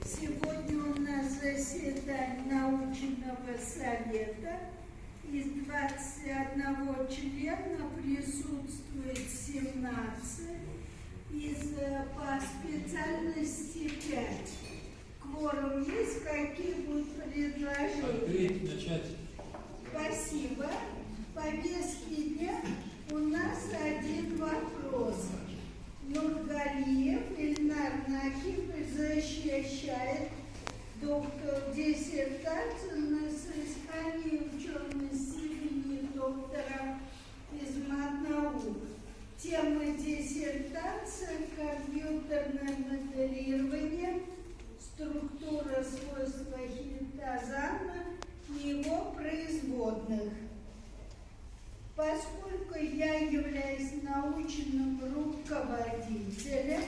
Сегодня у нас заседание научного совета. Из 21 члена присутствует 17, по специальности 5. Кворум есть, какие будут предложения? Начать. Спасибо. В повестке дня у нас один вопрос. Нургалиев Ильнар Накипович защищает доктор диссертацию на соискание ученой степени доктора физмат-наук. Тема диссертации – компьютерное моделирование, структура свойства хитозана и его производных. Поскольку я являюсь научным руководителем,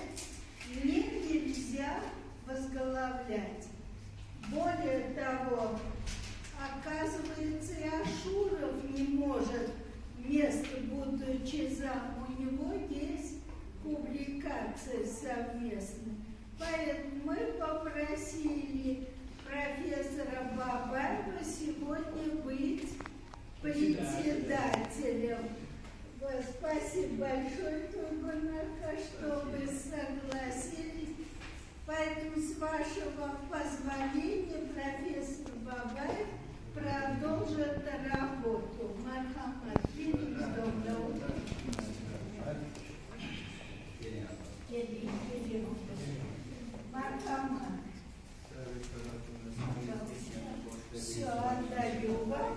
мне нельзя возглавлять. Более того, оказывается, и Ашуров не может, место будучи зам, у него есть публикации совместные. Поэтому мы попросили профессора Бабаева сегодня быть председателем. Спасибо большое, Турбанака, что вы согласились. Поэтому, с вашего позволения, профессор Бабаев продолжит работу. Мархамад, доброе утро. Мархамад. Все, отдаю вам.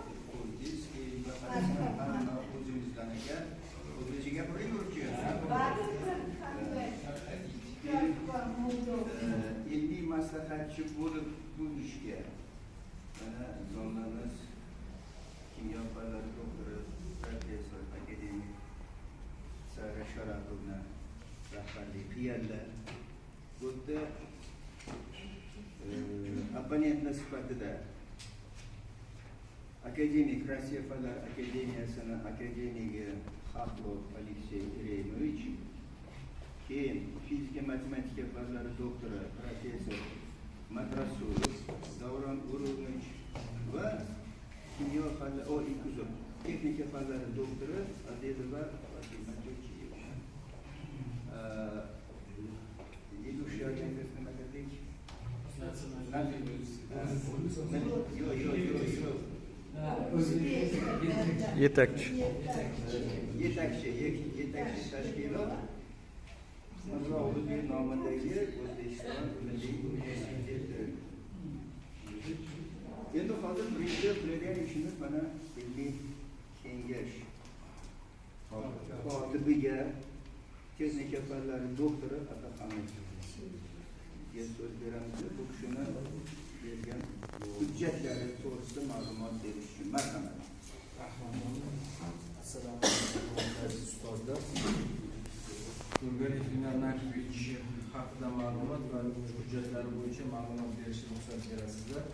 İlmi maslahatçı bulup bu işe zonlarınız kimyaparlar doktoru, profesör, akademik Sara Şarapovna rahbarli kıyarlar. Burada abonentler sıfatıda akademik Rasyefalar Akademiyası'nın akademik Haklov Aleksey Irenovich, keyin fizika matematika fanlari doktori professor Madrasulov Davron Urovich va kimyo fanlari texnika fanlari doktori Adedova Fatima Cho'chiyev. Iduşa kendisine mededik. Yetakchi tashkilot Mirzo Ulug'bek nomidagi O'zbekiston Milliy universiteti. Endi hozir birinchi qilayotgan ishimiz mana Milliy kengash kotibiga texnika fanlari doktori Ataxonovga so'z beramiz. Bu kishini bergan hujjatlari to'g'risida ma'lumot berish uchun marhamat. Assalomu alaykum aziz ustozlar. Nurgaliev Ильнар Накипович haqida ma'lumot va hujjatlari bo'yicha ma'lumot berishga ruxsat berasizlar.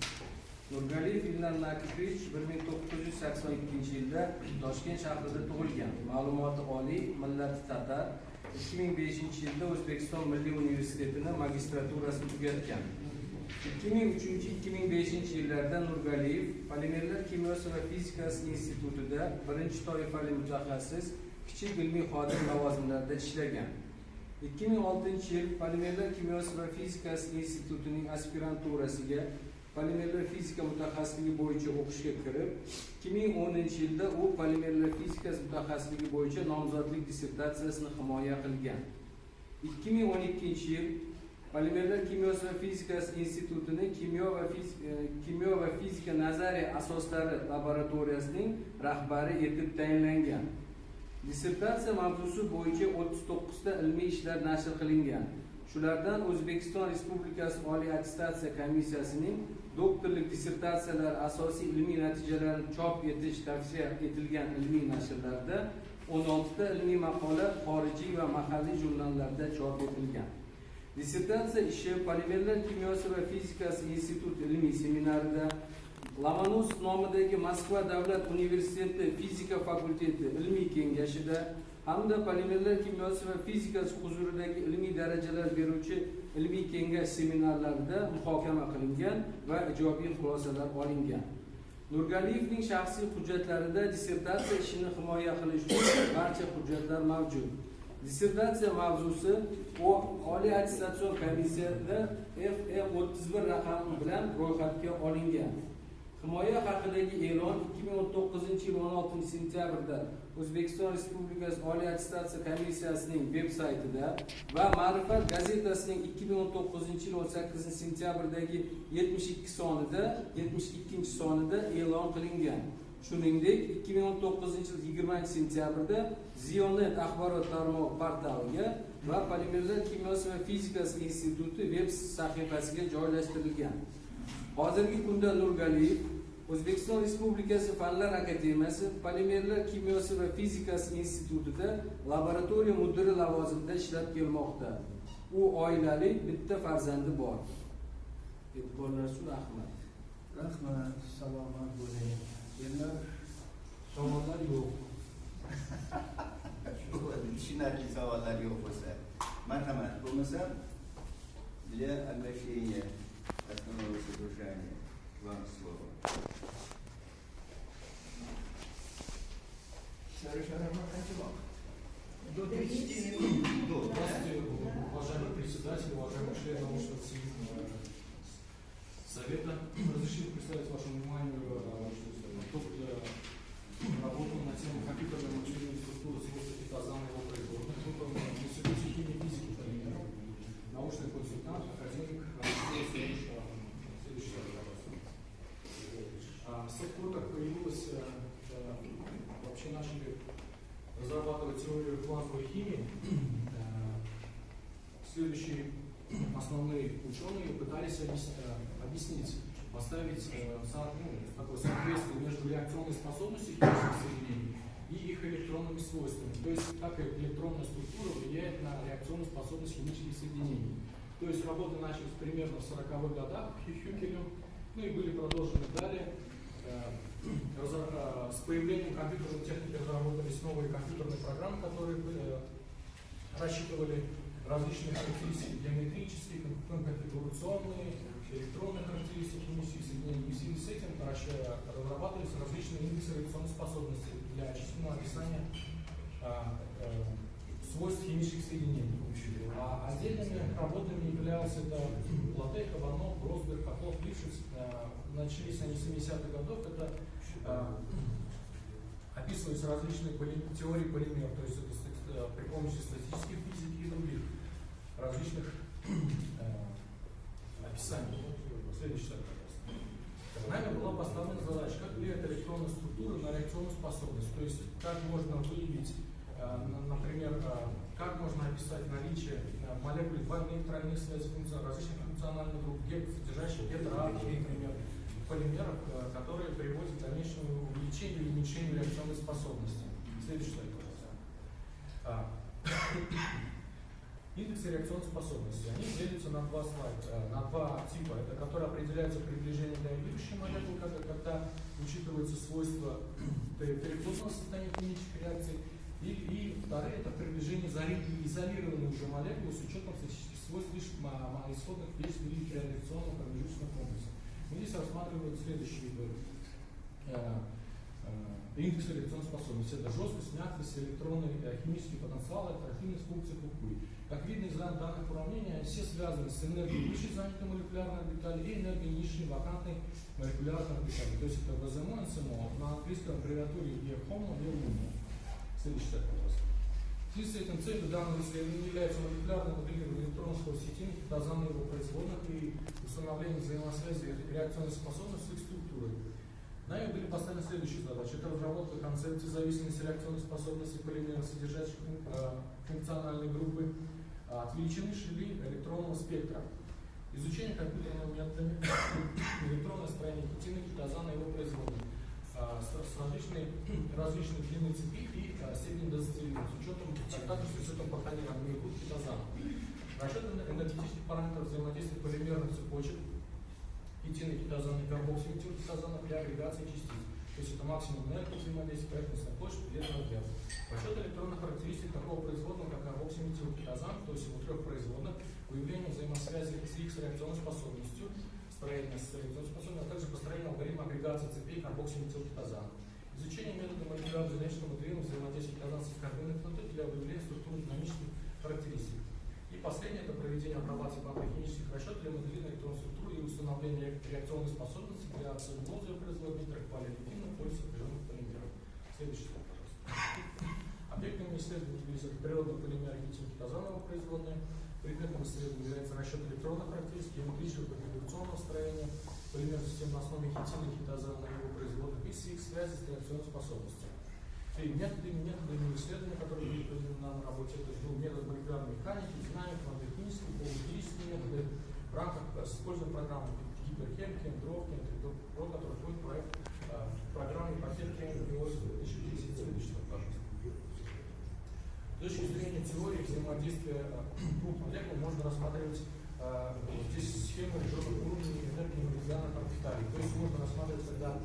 Nurgaliev Ильнар Накипович 1982 yilda Toshkent shahrida tug'ilgan. Ma'lumoti oliy, millati tatar. 2005 yilda O'zbekiston Milliy universitetini magistraturasini tugatgan. 2003-2005 yillarda Nurgaliev Polimerlar kimyosi va fizikasi institutida birinchi toifali mutaxassis kichik ilmiy xodim lavozimlarida ishlagan. 2006 yil Polimerlar kimyosi va fizikasi institutining aspiranturasiga polimerlar fizika mutaxassisligi bo'yicha o'qishga kirib, 2010 yilda u polimerlar fizikasi mutaxassisligi bo'yicha nomzodlik dissertatsiyasini himoya qilgan. 2012 yil Polimerlar kimyosi va fizikasi institutining kimyo va fizika nazariya asoslari laboratoriyasining rahbari etib tayinlangan. Dissertatsiya mavzusi bo'yicha 39 ta ilmiy ishlar nashr qilingan. Shulardan O'zbekiston Respublikasi Oliy attestatsiya komissiyasining doktorlik dissertatsiyalar asosiy ilmiy natijalarini chop etish tavsiya etilgan ilmiy nashrlarda 16 ta ilmiy maqola xorijiy va mahalliy jurnallarda chop etilgan. Dissertatsiya ishi Polimerlar kimyosi va fizikasi instituti ilmiy seminarida, Lomonosov nomidagi Moskva davlat universiteti fizika fakulteti ilmiy kengashida hamda polimerlar kimyosi va fizikasi huzuridagi ilmiy darajalar beruvchi ilmiy kengash seminarlarida muhokama qilingan va ijobiy xulosalar olingan. Nurgaliyevning shaxsiy hujjatlarida dissertatsiya ishini himoya qilish uchun barcha hujjatlar mavjud. Dissertatsiya mavzusi Oliy attestatsiyon komissiyasida FE31 raqami bilan ro'yxatga olingan. Himoya haqidagi e'lon 2019-yil 16 sentyabrda O'zbekiston Respublikasi Oliy attestatsiya komissiyasining veb-saytida va Ma'rifat gazetasining 2019-yil 18 sentyabrdagi 72 sonida e'lon qilingan. Shuningdek, 2019-yil 20 sentyabrda Zionet axborot tarmog'i portaliga va Polimerlar kimyosi va fizikasi instituti veb sahifasiga joylashtirilgan. Hozirgi kunda Nurgaliyev O'zbekiston Respublikasi Fanlar akademiyasi Polimerlar kimyosi va fizikasi institutida laboratoriya mudiri lavozimida ishlab kelmoqda. U oilali, bitta farzandi bor. E'tiborlar uchun rahmat. Rahmat, salomat bo'ling. Endi Savollar yo'q. tushunarli savollar yo'q bo'lsa. Marhamat, bo'lmasa для оглашения основного содержания вам слово. Совершенно хотел. До 30 минут. Здравствуйте, уважаемый председатель, уважаемые члены научного совета. Разрешите представить вашему вниманию работу на тему компьютерной моделирования структуры свойств китозана и его производных. Выполнена в Институте химии и физики полимеров. Научный консультант, академик следующий вопрос. С тех пор, как появилось, вообще начали разрабатывать теорию квантовой химии, следующие основные ученые пытались объяснить, поставить такое соответствие между реакционной способностью химических соединений и их электронными свойствами. То есть, как электронная структура влияет на реакционную способность химических соединений. То есть, работы начались примерно в 40-х годах Хюкелем, ну и были продолжены далее. С появлением компьютерной техники разработались новые компьютерные программы, которые рассчитывали различные характеристики геометрические, конфигурационные, электронные характеристики химических соединений. И в связи с этим разрабатывались различные индексы реакционной способности для численного описания свойств химических соединений. Отдельными работами являлся Платей, Кабанов, Гросберг, Попов, Лившиц. Начались они с 70-х годов. Это описываются различные теории полимеров, то есть это при помощи статистической физики и других различных описаний. Следующий слайд, пожалуйста. Нами была поставлена задача, как влияет электронная структура на реакционную способность, то есть как можно выявить, например, как можно описать наличие молекул двойных, тройных связей, различных функциональных групп, содержащих гетероатомы, например, полимеров, которые приводят к дальнейшему увеличению или уменьшению реакционной способности. Следующий слайд, пожалуйста. Индексы реакционной способности, они делятся на два типа, это которые определяются приближением реагирующей молекулы, когда учитываются свойства переходного состояния химической реакции, и вторые это приближение изолированной уже молекулы с учетом статистических свойств лишь исходных веществ великих реакционных промежуточных комплексов. Мы здесь рассматриваем следующие виды индексы реакционной способности. Это жесткость, мягкость, электронный, химический потенциал, атрофийность, функции Фукуи. Как видно из данных уравнений, все связаны с энергией высшей занятой молекулярной орбитали и энергией низшей вакантной молекулярной орбитали. То есть это ВЗМО, НСМО, на английском аббревиатуре ЕХОМО и ЛУМО. Следующий слайд, пожалуйста. В связи с этим целью данного исследования является молекулярное моделирование электронных сетей, китозана его производных и установление взаимосвязи реакционной способности с их структурой. Нами были поставлены следующие задачи. Это разработка концепции зависимости реакционной способности полимеров, содержащих функциональные группы от величины шире электронного спектра. Изучение компьютерными методами электронное строение путины, китозана и его производных с различной длины цепи и степени дозацелирования, также с учетом проходения молекул китозана. Расчет энергетических параметров взаимодействия полимерных цепочек хитина, китозана и карбоксиметилкитозана при агрегации частиц. То есть это максимум энергии взаимодействия, поверхностная площадь, летного вяза. Расчет электронных характеристик такого производного, как карбоксиметилкитозан, то есть его трех производных, выявлению взаимосвязи с их реакционной способностью, строение с реакционной способностью, а также построение алгоритма агрегации цепей карбоксиметилкетазана. Изучение метода молекулярного динамического моделирования взаимодействия китазана с карбоновой кислотой для выявления структуры динамических характеристик. И последнее – это проведение апробации химических расчетов для моделирования электронной структуры и установления реакционной способности для целлюлозы производных полиэтиленов, полисопряженных полимеров. Следующий слайд, пожалуйста. Объектами исследования являются природные полимеры хитинкетазанового производные. Предметом исследования является расчет электронных характеристик, геометрического и конвекционного строения полимерных систем на основе хитина и хитозана и его производных и с их связи с реакционной способностью. И методами исследования, которые были проведены на работе, это был метод молекулярной механики, динамики, квантохимические, полуфизические методы в рамках использования программы гиперхемки, эндровки, про который входит проект программы ипотеки ИОС 2010. Следующий, пожалуйста. С точки зрения теории взаимодействия двух молекул можно рассматривать здесь схему уровня энергии молекулярных орбиталей. То есть можно рассматривать, когда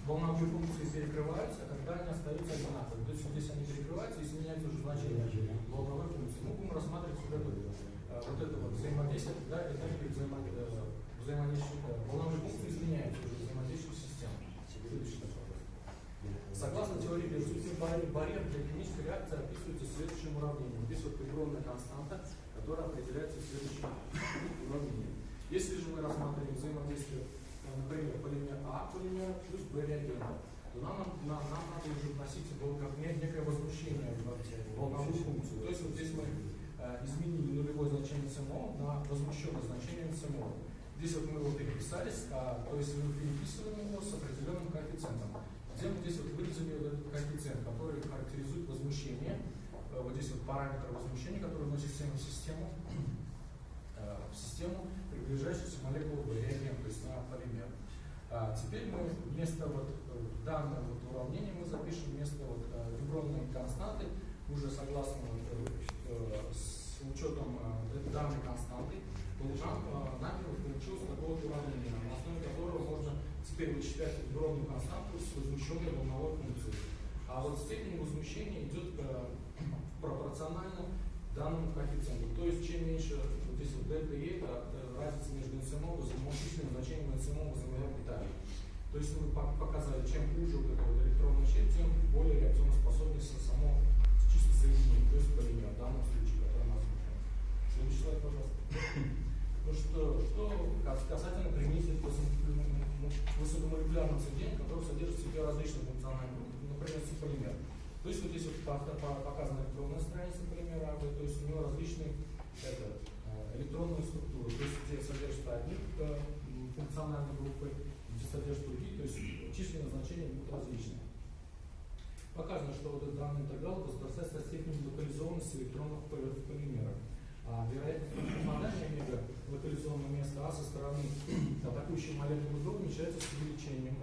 волновые функции перекрываются, а когда они остаются одинаковыми. То есть здесь они перекрываются и изменяется уже значение волновой функции. Мы будем рассматривать вот это взаимодействие, когда энергия взаимодействия волновой функции изменяется уже взаимодействующей системой. Согласно теории присутствия барьер для химической реакции описывается следующим уравнением. Здесь вот прибронная константа, которая определяется следующим уравнением. Если же мы рассматриваем взаимодействие, например, полимер А полимера плюс Б реагента, то нам надо уже вносить как некое возмущение в волновую функцию. То есть вот здесь мы изменили нулевое значение СМО на возмущенное значение СМО. Здесь вот мы его переписали, то есть мы переписываем его с определенным коэффициентом. Где мы здесь вот вырезали вот этот коэффициент, который характеризует возмущение, вот здесь вот параметр возмущения, который вносит в систему, приближающуюся молекулу реагент, то есть на полимер. Теперь мы вместо вот данного вот уравнения мы запишем вместо вот вибронной константы, уже согласно с учетом данной константы, нами получилось такое уравнение, на основе которого можно теперь вычислять вибронную константу с возмущенной волновой функцией. А вот степень возмущения идет пропорционально данному коэффициенту. То есть чем меньше вот здесь вот дельта E, это разница между СМО, численным значением СМО взаимоорбиталей. То есть мы показали, чем хуже вот эта вот электронная щель, тем более реакционная способность само чисто соединение, то есть полимер в данном случае, который нас смотрим. Следующий слайд, пожалуйста. Ну что касательно применительных высокомолекулярных соединений, которые содержат в себе различные функциональные группы, например, полимер. То есть вот здесь вот показана электронная страница полимера, то есть у него различные электронные структуры, то есть где содержатся одни функциональные группы, где содержатся другие, то есть численные значения будут различные. Показано, что вот этот данный интеграл возрастает со степенью локализованности электронных полимеров. Вероятность попадания омега в локализованное место А со стороны атакующей молекулы узла уменьшается с увеличением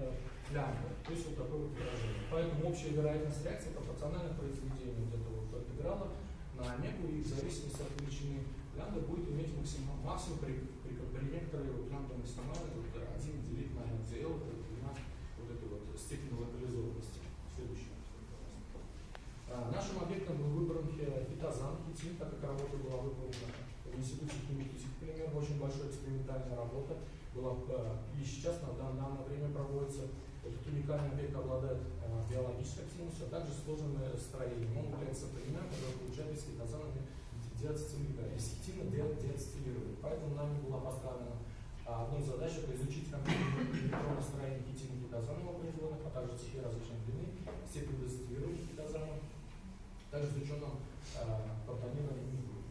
лямбда. То есть вот такое вот выражение. Поэтому общая вероятность реакции пропорциональна произведению вот этого вот интеграла на омегу, и в зависимости от величины лямбда будет иметь максимум при некоторой вот лямбда максимальной вот 1 делить на LCL, это длина вот этой вот степени локализованности. Следующий. Нашим объектом был выбран хитозан, хитин, так как работа была выполнена в Институте химических полимеров, очень большая экспериментальная работа была, и сейчас на данное время проводится. Этот уникальный объект обладает биологической активностью, а также сложным строением. Он является полимером, который получает из хитозана деацетилирование. Поэтому нами была поставлена одной задачей изучить конкретное электронное строение хитина и хитозанового производных, а также цепи различной длины, степень деацетилирования хитозана, также с учетом протонирования мигры.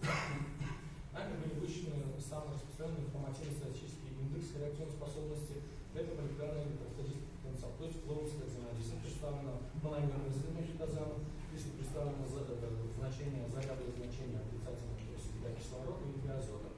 Нами были вычислены самые распространенные информативно-статистические индексы реакционной способности. Это молекулярный электростатический потенциал. То есть флоровское взаимодействие представлено мономерное взаимодействие хитозана, если представлено значение, загадывое значение отрицательное, то есть для кислорода и для азота.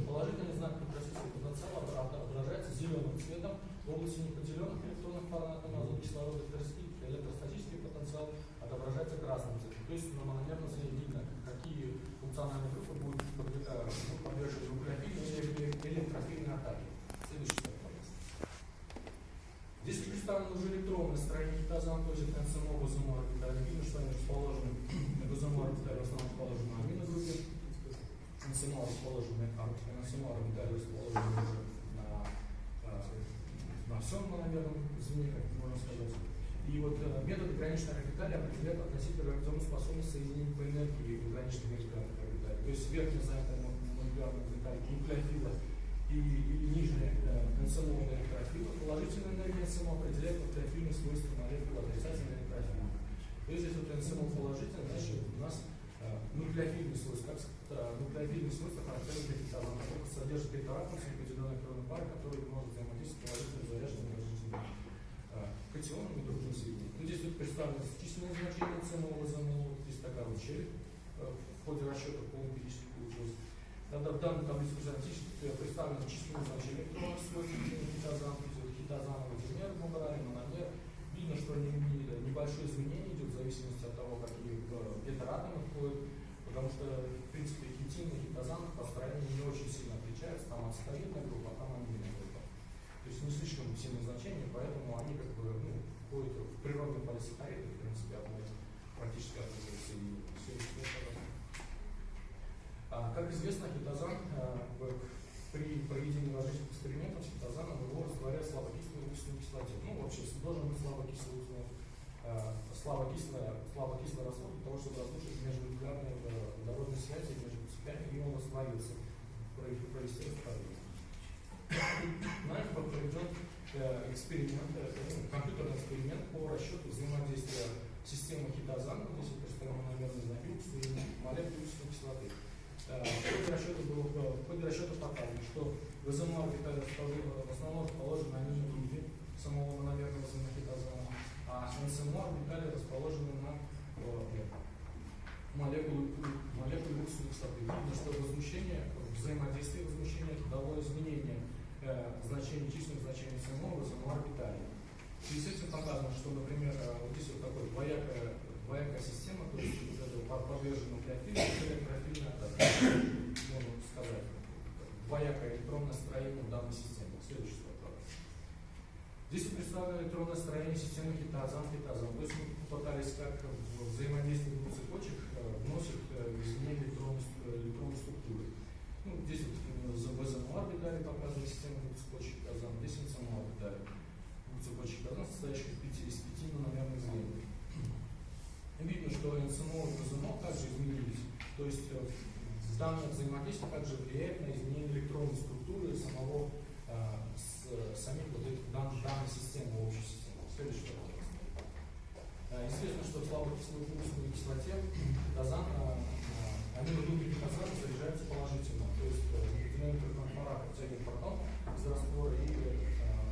Положительный знак компрессивного потенциала отражается зеленым цветом в области неподеленных электронных пар на атоме азота, кислорода, электростатический потенциал отображается красным цветом. То есть на мономерном цвете видно, какие функциональные группы будут подвержены нуклеофильной или электрофильной атаке. Следующий слайд, пожалуйста. Здесь представлено уже электронное строение хитозана, то есть это СМО, ГЗМО орбитали. Видно, что они расположены, ГЗМО орбитали в основном расположены на амино НСМО расположены уже на всем наверное, звене, как можно сказать. И вот метод граничной орбитали определяет относительно реакционную способность соединений по энергии в граничных молекулярных орбиталях. То есть верхняя занятая молекулярная орбиталь нуклеофила или нижняя НСМО электрофила. Положительная энергия НСМО определяет нуклеофильные свойства молекул, отрицательная электрофила. То есть если вот НСМО положительная, значит у нас нуклеофильные свойства, нуклеофильные свойства характерны для хитазана, поскольку содержит бета-атом с определенной кровной парой, который может взаимодействовать с положительно заряженными катионами и другими соединениями. Ну, здесь вот представлены численные значения НСМО, ВЗМО, здесь такая вот щель в ходе расчета полуэмпирически получилось. Тогда в данной таблице представлены численные значения электронных свойств хитазана, изомер, мономер. Видно, что небольшое изменение идет в зависимости от того, какие бета-атомы входят, потому что, в принципе, хитин и хитазан по строению не очень сильно отличаются, там ацетоидная группа, а там аминная группа. То есть не слишком сильные значения, поэтому они как бы входят в природный полисахарид, в принципе, практически одно соединение. Как известно, хитазан при проведении различных экспериментов с хитазаном его растворяют в слабокислой уксусной кислоте. Ну, вообще, должен быть слабокислый раствор для того, чтобы разрушить межмолекулярные водородные связи между цепями, и он растворился, провести растворение. Нами был проведен компьютерный эксперимент по расчету взаимодействия системы хитазана, здесь представим мономерные знаки уксуса и молекулы уксусной кислоты. В ходе расчета показано, что ВЗМО орбиталь в основном расположены на нижнем виде самого мономерного звена хитазана, а НСМО орбитали расположены на молекуле уксусной кислоты. Видно, что взаимодействие возмущения дало изменение численных значений НСМО ВЗМО орбитали. В связи с этим показано, что, например, вот здесь вот такой двоякая система, то есть подвержена нуклеофилии и электрофильной атаке. Можно сказать, двоякое электронное строение в данной системе. Следующий вопрос. Здесь представлено электронное строение системы хитазан. То есть мы попытались, как взаимодействие двух цепочек вносит изменение электронной структуры. Ну, здесь вот ВЗМО орбитали показана система двух цепочек хитазан, здесь НСМО орбитали двух цепочек хитазан, состоящих из 5 мономерных звеньев. Видно, что НСМО и ВЗМО также изменились. То есть данное взаимодействие также влияет на изменение электронной структуры самих вот этих данной системы, общей системы. Следующий вопрос. Известно, что в слабокислой уксусной кислоте аминогруппы хитазана заряжаются положительно. То есть определенный пара притягивает протон из раствора, и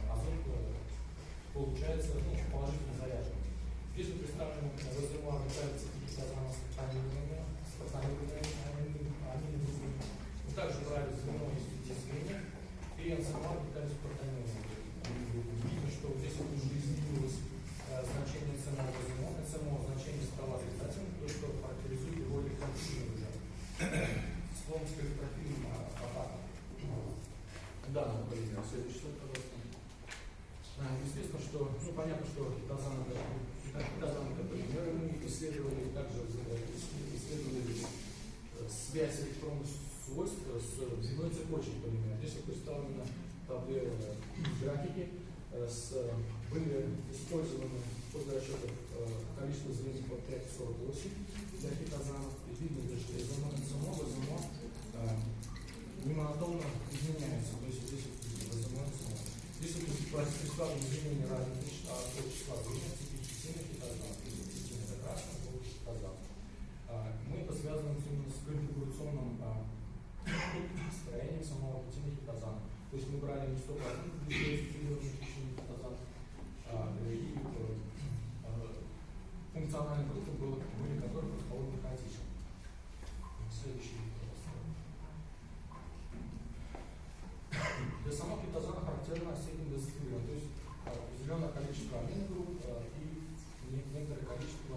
азот получается положительно заряженный. Здесь мы представлены ВЗМО орбитали хитазана с аминогруппами. Мы также брали звено из 5 звеньев, и НСМО орбитали с протонированными группами. Видно, что здесь уже изменилось значение НСМО ВЗМО. НСМО значение стало отрицательным, то, что характеризует его электрофильную склонность к электрофильным атакам. Да, например, следующий слайд, пожалуйста. Естественно, что, понятно, что хитазан это полимер, мы исследовали также связь электронных свойств с длиной цепочек полимера. Здесь представлено графики, были использованы под расчетов количество звеньев от 5,48 для хитазана. И видно, что НСМО, ВЗМО немонотонно изменяется. То есть здесь ВЗМО, НСМО. Здесь представлено изменение разных числа звеньев, типичных хитазана, типичных это красный, желтый хитазан. Мы это связываем именно с конфигурационным строением самого хитина хитазана. То есть мы брали не 100% хитазан, и функциональные группы были, которые расположены хаотично. Следующий вопрос. Для самого хитазана характерна степень дезоцилирования, то есть определенное количество аминогрупп и некоторое количество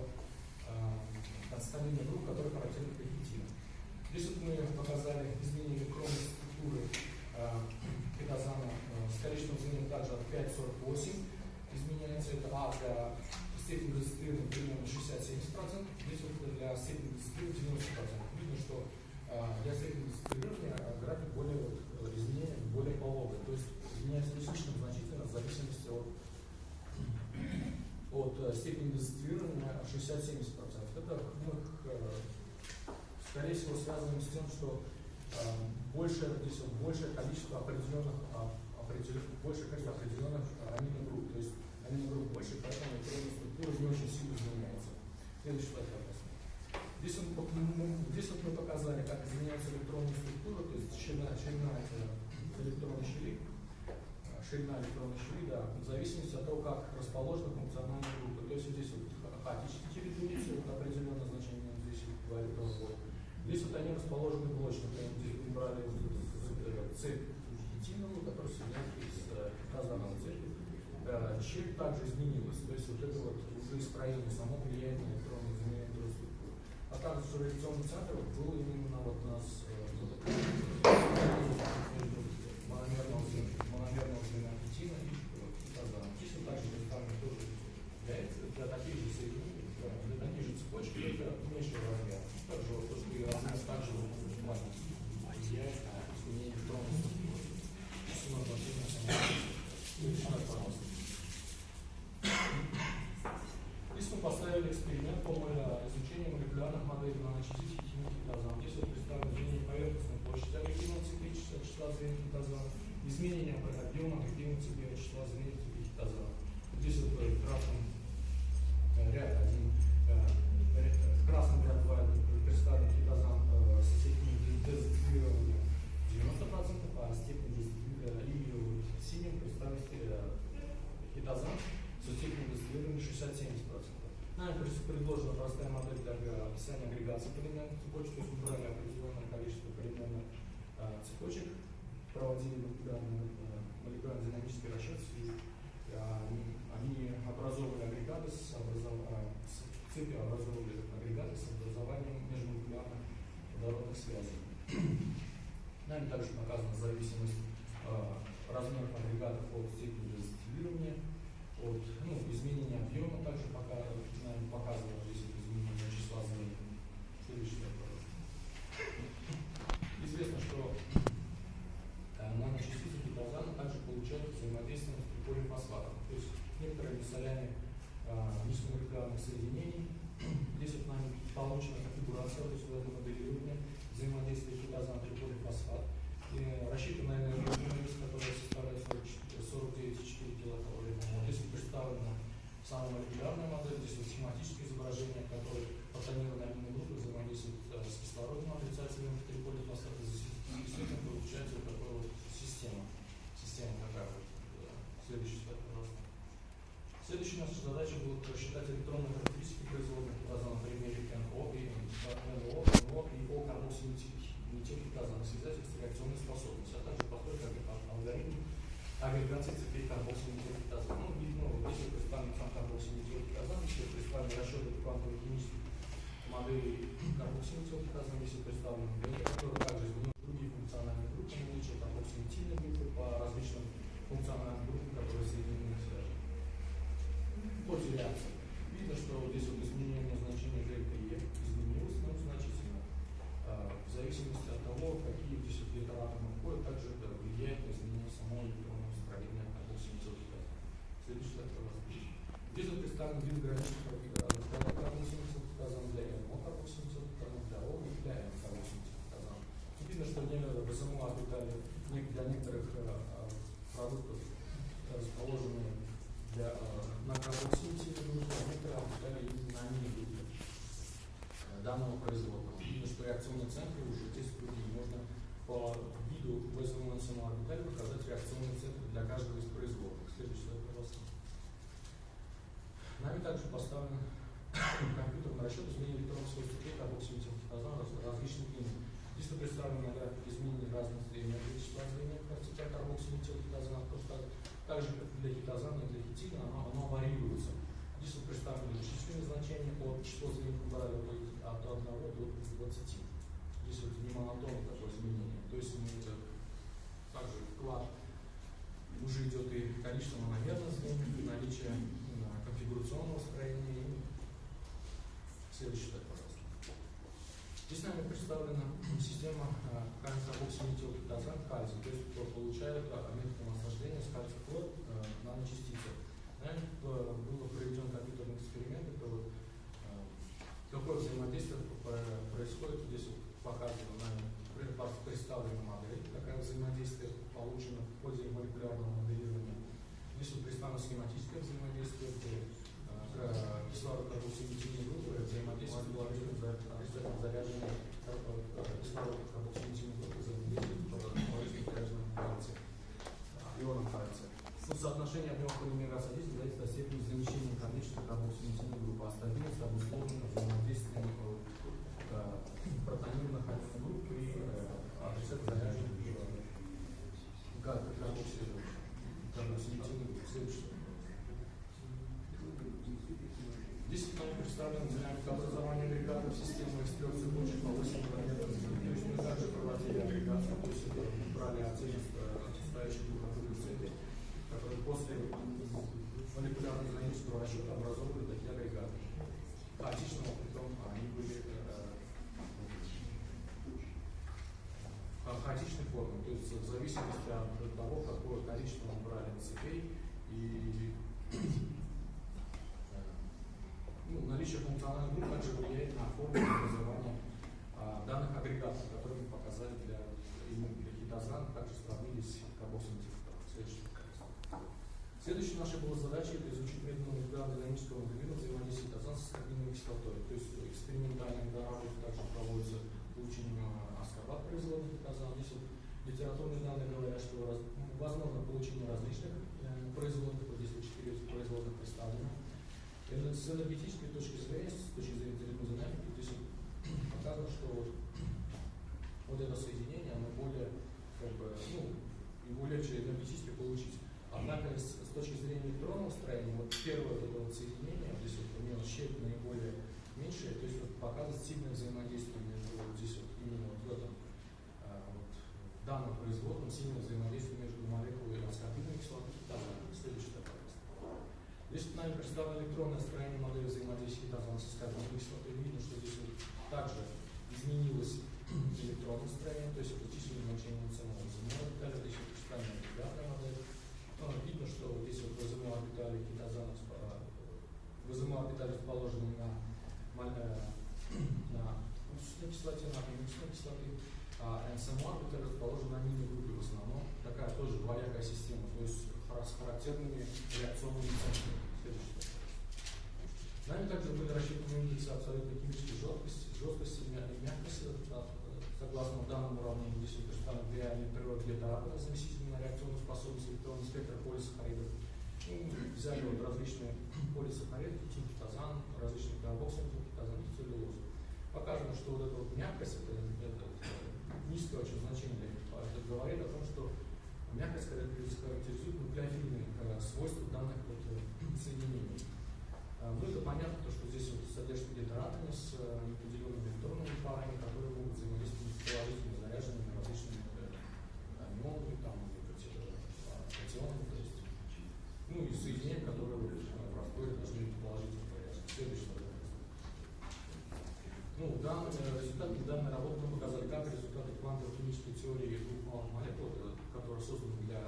ацетамидных групп, которые характерны для хитина. Здесь вот мы показали изменение электронной структуры хитазана с количеством звеньев также от 5,48 изменяется. Это для степени дезоцилирования примерно 60-70%, здесь вот для степени дезоцилирования 90%. Видно, что для степени дезоцилирования дезинфицирования 60-70%. Это мы, скорее всего, связано с тем, что большее количество определенных аминогрупп, то есть аминогрупп больше, поэтому электронная структура не очень сильно изменяется. Следующий слайд, пожалуйста. Здесь мы показали, как изменяется электронная структура, то есть ширина электронной щели, да, в зависимости от того, как расположены функциональные группы. То есть здесь вот хаотические единицы, вот определенное значение здесь говорит о сборе. Здесь вот они расположены блочно. Здесь мы брали цепь хитиновую, которая соединяется с казановой цепью. Щель также изменилась. То есть вот это вот уже строение само влияет на электронное изменение структуры. А также в реакционном центре было именно вот у нас мономерного звена хитина и казана. Здесь вот также представлено тоже для таких же соединений, для таких же цепочек, это меньшего размера. Также вот то, что и размер также влияет на изменение электронной структуры. Здесь мы поставили эксперимент по изучению молекулярных моделей наночастиц хитиновых хитозан. Здесь вот представлено изменение поверхностной площади агрегированного циклического числа звеньев хитозана, изменение объема агрегированного циклического числа звеньев хитозана. Здесь вот в красном ряд представлен хитозан со степенью дезинфицирования 90%, а степень дезинфицирования синим представлен хитозан со степенью дезинфицирования 60-70%. Нами предложена простая модель для описания агрегации полимерных цепочек, то есть мы брали определенное количество полимерных цепочек, проводили молекулярно-динамический расчет, и они образовывали агрегаты цепи образовывали агрегаты с образованием межмолекулярных водородных связей. Нами также показана зависимость размеров агрегатов от степени дезинфицирования, от изменения объема, также нами показано здесь изменение числа звеньев. Следующий слайд, пожалуйста. Известно, что наночастицы хитозана также получают взаимодействие с полифосфатом, то есть некоторые соляне низкомолекулярных соединений. Здесь вот нами получена конфигурация, то есть моделирование взаимодействия хитозан при полифосфат. Рассчитанная энергия, которая составляет 49,4 килокалорий. Здесь представлена самая молекулярная модель, здесь вот схематическое изображение, которое фотонированные аминогруппы взаимодействует с кислородным отрицательным при полифосфате. Действительно получается вот такая вот система. Система такая вот. Следующий слайд, пожалуйста. Следующая наша задача была рассчитать электронные характеристики производных хитозана на примере НО и О-карбоксилметилхитозана, связать их с реакционной способностью, а также построить алгоритм агрегации цепей карбоксилметилхитозана. Видно, здесь представлен сам карбоксилметилхитозан, здесь представлены расчеты квантовых химических моделей карбоксилметилхитозана, здесь представлены которые также изменяют другие функциональные группы, наличие карбоксилметильной группы по различным функциональным группам, которые соединены в связи. По реакции. Видно, что здесь вот изменение значения ΔE изменилось, но значительно. В зависимости от того, какие здесь атомы входят, также это влияет на изменение самого электронного строения карбоксилметилхитозана. Следующий слайд, пожалуйста. Здесь вот представлен вид граничных карбоксилметилхитозана для НО карбоксилметилхитозана, для О и для Н карбоксилметилхитозана. Видно, что в СМО орбитали для некоторых продуктов расположенные на карбоксилметилхитозане, а некоторые орбитали именно на аминогруппе данного производного. Видно, что реакционные центры уже здесь можно по виду вызванного самого орбиталя показать реакционные центры для каждого из производных. Следующий слайд, пожалуйста. Нами также поставлен компьютерный расчет изменения электронных свойств цепей карбоксилметилхитозана различных линий. Здесь представлено на графике изменения разных энергии числа звеньев цепей карбоксилметилхитозана, так же как и для хитозана и для хитина оно варьируется. Здесь вот представлены численные значения от числа звеньев убрали от 1 до 20. Здесь вот не монотонное такое изменение. То есть также вклад уже идет и количество мономерных звеньев, и наличие конфигурационного строения. Следующий слайд, пожалуйста. Здесь нами представлена система карбоксилметилхитозан кальций, то есть получает методом осаждения с кальций-хлор наночастицы. Был проведен компьютерный эксперимент, это вот какое взаимодействие происходит, здесь вот показано на представленной модели, какое взаимодействие получено в ходе молекулярного моделирования. Здесь вот представлено схематическое взаимодействие, кислород-карбоксилитиновой группы, взаимодействие с положительным заряженной кислород-карбоксилитиновой группы, взаимодействие с положительным заряженным ионом кальция. Соотношение объема полимера содействия зависит от степени замещения конечной карбоксилитиновой группы, а стабильность обусловлена взаимодействием протонированных групп при отрицательно заряженных карбоксилитиновой группы. Здесь нам представлена динамика образования агрегатов системы из 3 цепочек по 8 километров. То есть мы также проводили агрегацию, то есть это брали оценки состоящих двух округлых цепей, которые после молекулярно-динамического расчета образовывали такие агрегаты. Хаотичного, притом они были хаотичной формы, то есть в зависимости от того, какое количество мы брали цепей и наличие функциональных групп также влияет на форму образования данных агрегатов, которые мы показали для хитозана, также сравнили с карбоксилем. Следующей нашей была задача это изучить метод молекулярно-динамического моделирования взаимодействия хитозана с аскорбиновой кислотой. То есть экспериментальные работы также проводятся получением аскорбат производных хитозана. Здесь вот литературные данные говорят, что возможно получение различных производных, вот здесь 4 производных представлены. С энергетической точки зрения, с точки зрения термодинамики, здесь показано, что вот это соединение, оно более, его легче энергетически получить. Однако с точки зрения электронного строения, вот первое вот это вот соединение, здесь вот у него щель наиболее меньшая, то есть вот показывает сильное взаимодействие между вот здесь вот именно вот в этом в данном производном сильное взаимодействие между молекулой аскорбиновой кислоты и хитозаном. Следующий такой. Здесь нами представлено электронное строение модели взаимодействия хитозана с аскорбиновой кислотой. Видно, что здесь вот также изменилось электронное строение, то есть это численное значение ценного земного орбиталя, здесь вот представлена агрегатная модель. Видно, что здесь вот ВЗМ орбитали хитозана, ВЗМ орбитали расположены на уксусной кислоте, на аминокислотной кислоты, а НСМО орбиталь расположен на аминной группе в основном. Такая тоже двоякая система, то есть с характерными реакционными центрами. Нами также были рассчитаны индексы абсолютной химической жесткости и мягкости. Согласно данному уравнению, здесь мы представим реальной природы гетератора, заместительной на реакционную способность электронного спектра полисахаридов. Взяли вот различные полисахариды, хитозан, различные карбоксилы, хитозан и целлюлозу. Показано, что вот эта вот мягкость, это низкое очень значение, это говорит о том, что мягкость характеризует нуклеофильные свойства данных вот соединений. Это понятно, что здесь вот содержится гетератами с определенными электронными парами, которые могут взаимодействовать с положительно заряженными различными ионами, там, катионами, то есть, и соединения, которые в растворе должны быть положительно заряжены. Следующий вопрос. Результаты данной работы мы показали, как результаты квантовой химической теории двух малых молекул, которая создана для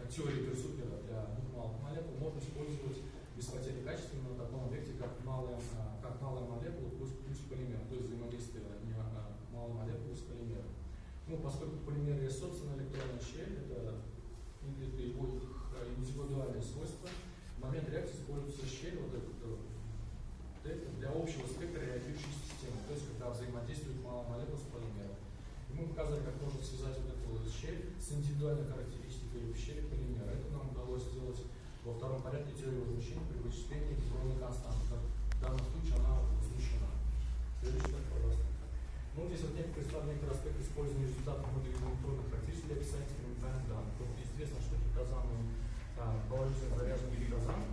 теории Берсукера для двух малых молекул, можно использовать без потери качества на таком объекте, как малая молекула плюс полимер, то есть взаимодействие малой молекулы с полимером. Поскольку полимер есть собственная электронная щель, это его индивидуальное свойство, в момент реакции используется щель для общего спектра реагирующей системы, то есть когда взаимодействует малая молекула с полимером. И мы показали, как можно связать вот эту щель с индивидуальной характеристикой щели полимера. Это нам удалось сделать во втором порядке теории возмущения при вычислении электронной константы. В данном случае она возмущена. Следующий так, пожалуйста. Здесь вот представлены некоторые аспекты использования результатов моделирования электронных характеристик для описания экспериментальных данных. Известно, что хитозан, положительно заряженный хитозан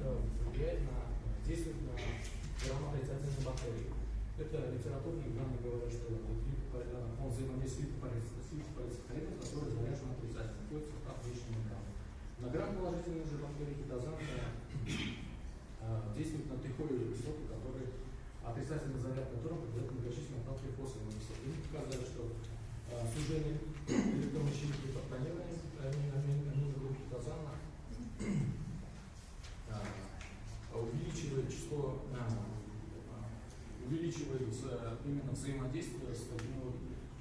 действует на отрицательные бактерии. Это литературные данные говорят, что он взаимодействует с полисахаридом, который заряжен отрицательно, то есть отличными данными. На грам-положительные же бактерии хитозан действует на трихолевую кислоту, который отрицательный заряд которого придает многочисленные натрий-фосфорные кислоты. Мы показали, что сужение электронной щели при протонировании аминной группы хитозана увеличивает именно взаимодействие с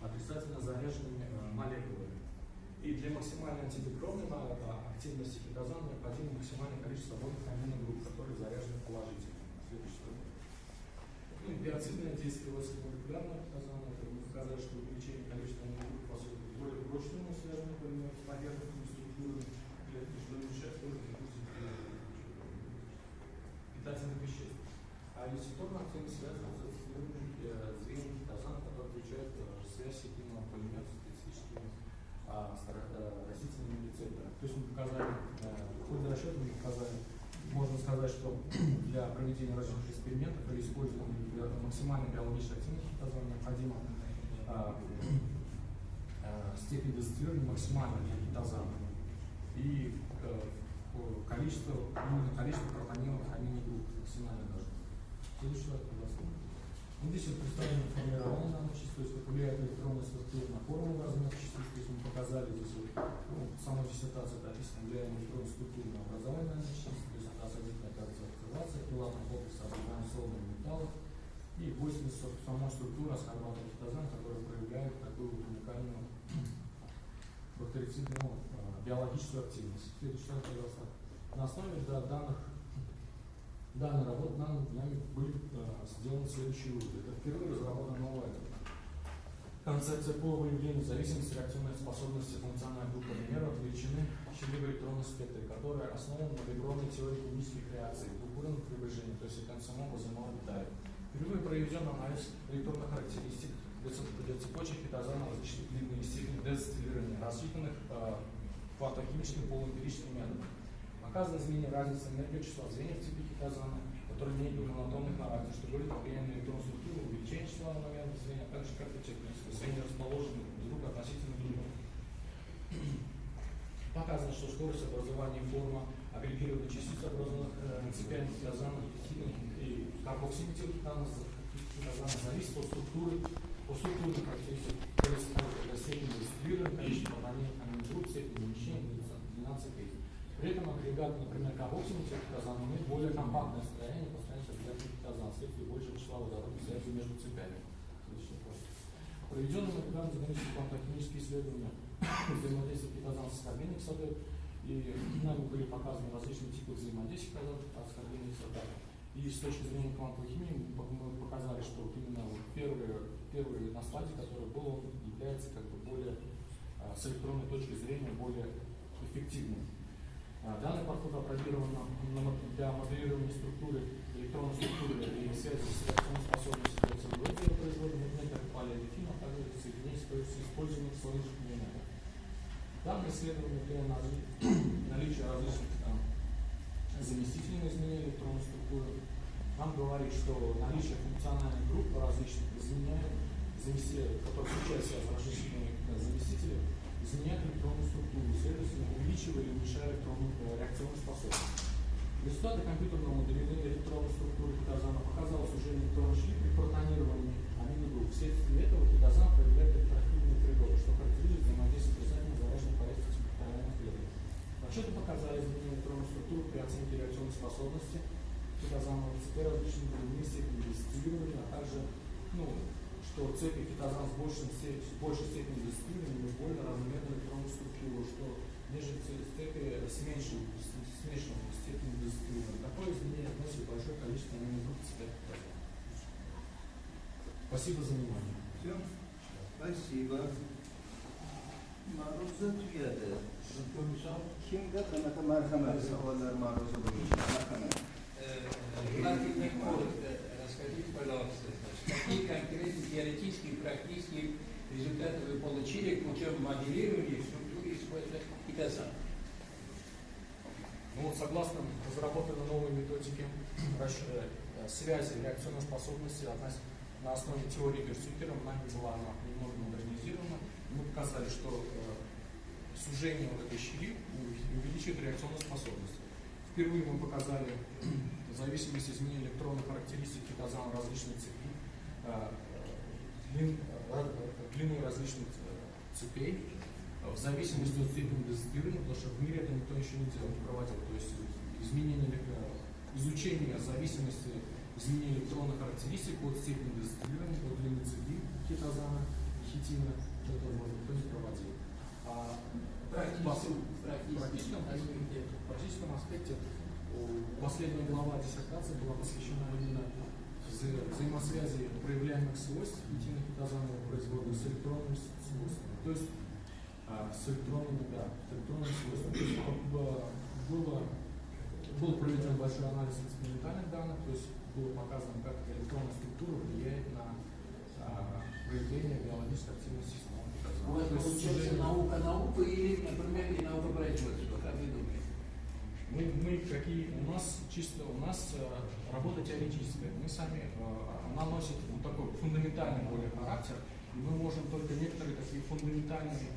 отрицательно заряженными молекулами. И для максимальной антидекровной активности хитозана необходимо максимальное количество свободных аминогрупп, которые заряжены положительно. Следующий. Ну, и биоцидное действие молекулярного хитозана, это мы показали, что увеличение количества аминогрупп позволит более прочному связанному полимеру с поверхностными структурами клетки, что уменьшает скорость питательных веществ. А рецепторная активность связана с ацетилированным звеньем хитозана, который отвечает за связь сетевого полимера с специфическими растительными рецепторами. То есть мы показали, в ходе расчета мы показали, можно сказать, что для проведения различных экспериментов или использования максимальной биологической активности хитозана необходимо степень дозирования максимальная для хитозана и количество пропонированных аминогрупп максимально должно. Следующий слайд, пожалуйста. Вот здесь вот представлено формирование наночастиц, то есть как влияет электронная структура на формулу размер частиц. То есть мы показали здесь вот, самой диссертации описано влияние электронной структуры на образование наночастиц, то есть осадительная активация, крилатная комплекса образования солода металлов и 80 самой структуры аскорбатов хитозана, которая проявляет такую вот уникальную бактерицидную биологическую активность. Следующий слайд, пожалуйста. На основе данной работы нами были сделаны следующие выводы. Это впервые разработана новая концепция по выявлению зависимости реакционной способности функциональной группы полимеров от величины щелевой электронной спектра, которая основана на электронной теории химических реакций, двухуровневых приближений, то есть концом образом Виталия. Впервые проведен анализ электронных характеристик для цепочек хитозана различных длин и степени дезацетилирования, рассчитанных фотохимическим полуэмпирическим методом. Показано изменение разницы энергии числа звеньев цепи хитозана, которые имеют монотонный характер, что говорит о влиянии на электронную структуру, увеличение числа моментов звенья, а также как и циклическое. Звенья расположены друг относительно друга. Показано, что скорость образования и форма агрегированных частиц, образованных цепями хитозана и карбоксиметилхитозана зависит от структуры, структурных характеристик, степени дистиллирования, количества пропоненных аминогрупп, степени умещения, длина цепей. При этом агрегат, например, карбоксиметилхитозан имеет более компактное строение по сравнению с агрегатом хитозана, вследствие большего числа водородных связей между цепями. Проведенные молекулярно динамические квантохимические исследования взаимодействия хитозана с аскорбиновой кислотой, и нами были показаны различные типы взаимодействия хитозана с аскорбиновой кислотой. И с точки зрения квантовой химии мы показали, что вот именно вот первый на стадии, который был, он является как бы более с электронной точки зрения более эффективным. Данный подход опробирован для моделирования структуры, электронной структуры и связи с реакционной способностью целлулозы производных некоторых полиолефинов, а также соединений с использованием слоевых элементов. Данное исследование для наличия различных заместительных изменений электронной структуры нам говорит, что наличие функциональных групп различных изменяет, которые встречаются с различными заместителями, изменяет электронную структуру, следовательно, увеличивая или уменьшая реакционную способность. Результаты компьютерного моделирования электронной структуры хитозана показало сужение электронной шлифа при протонировании аминогрупп. Вследствие этого хитозан проявляет электроактивную природу, что характеризует взаимодействие отрицательно заряженных поверхностей спектральных клеток. Расчеты показали изменение электронной структуры при оценке реакционной способности хитозана в цепи различных длины, степени дистиллирования, а также что цепи хитозан с большей степенью дистиллирования имеют более равномерную электронную структуру, что нежели цепи с меньшей степенью дистиллирования. Такое изменение относит большое количество аминогрупп цепей хитозана. Спасибо за внимание. Все. Спасибо. Maruzat üyede. Kimde kanata merhamet sağlar maruzat merhamet. Желательно коротко расскажите, пожалуйста, какие конкретные теоретические и практические результаты вы получили путем моделирования структуры исхода хитозана? Согласно разработанной новой методике связи реакционной способности на основе теории Берсюкера, нами была она немного модернизирована. Мы показали, что сужение вот этой щели увеличивает реакционную способность. Впервые мы показали в зависимости от изменения электронных характеристик хитозана различных цепей, длины различных цепей, в зависимости от степени дозирования, потому что в мире это никто еще не проводил. То есть изучение зависимости изменение электронных характеристик от степени дезацетилирования, от длины цепи хитозана, хитина, это можно никто не проводил. А в практическом аспекте последняя глава диссертации была посвящена именно взаимосвязи проявляемых свойств хитино-хитозанового производа с электронными свойствами. То есть с электронными свойствами. То есть, был проведен большой анализ экспериментальных данных, то есть было показано, как электронная структура влияет на проявление биологически активной системы. У вас получается наука или, например, и наука производства, как вы думаете? У нас работа теоретическая. Мы сами, она носит такой фундаментальный более характер, и мы можем только некоторые такие фундаментальные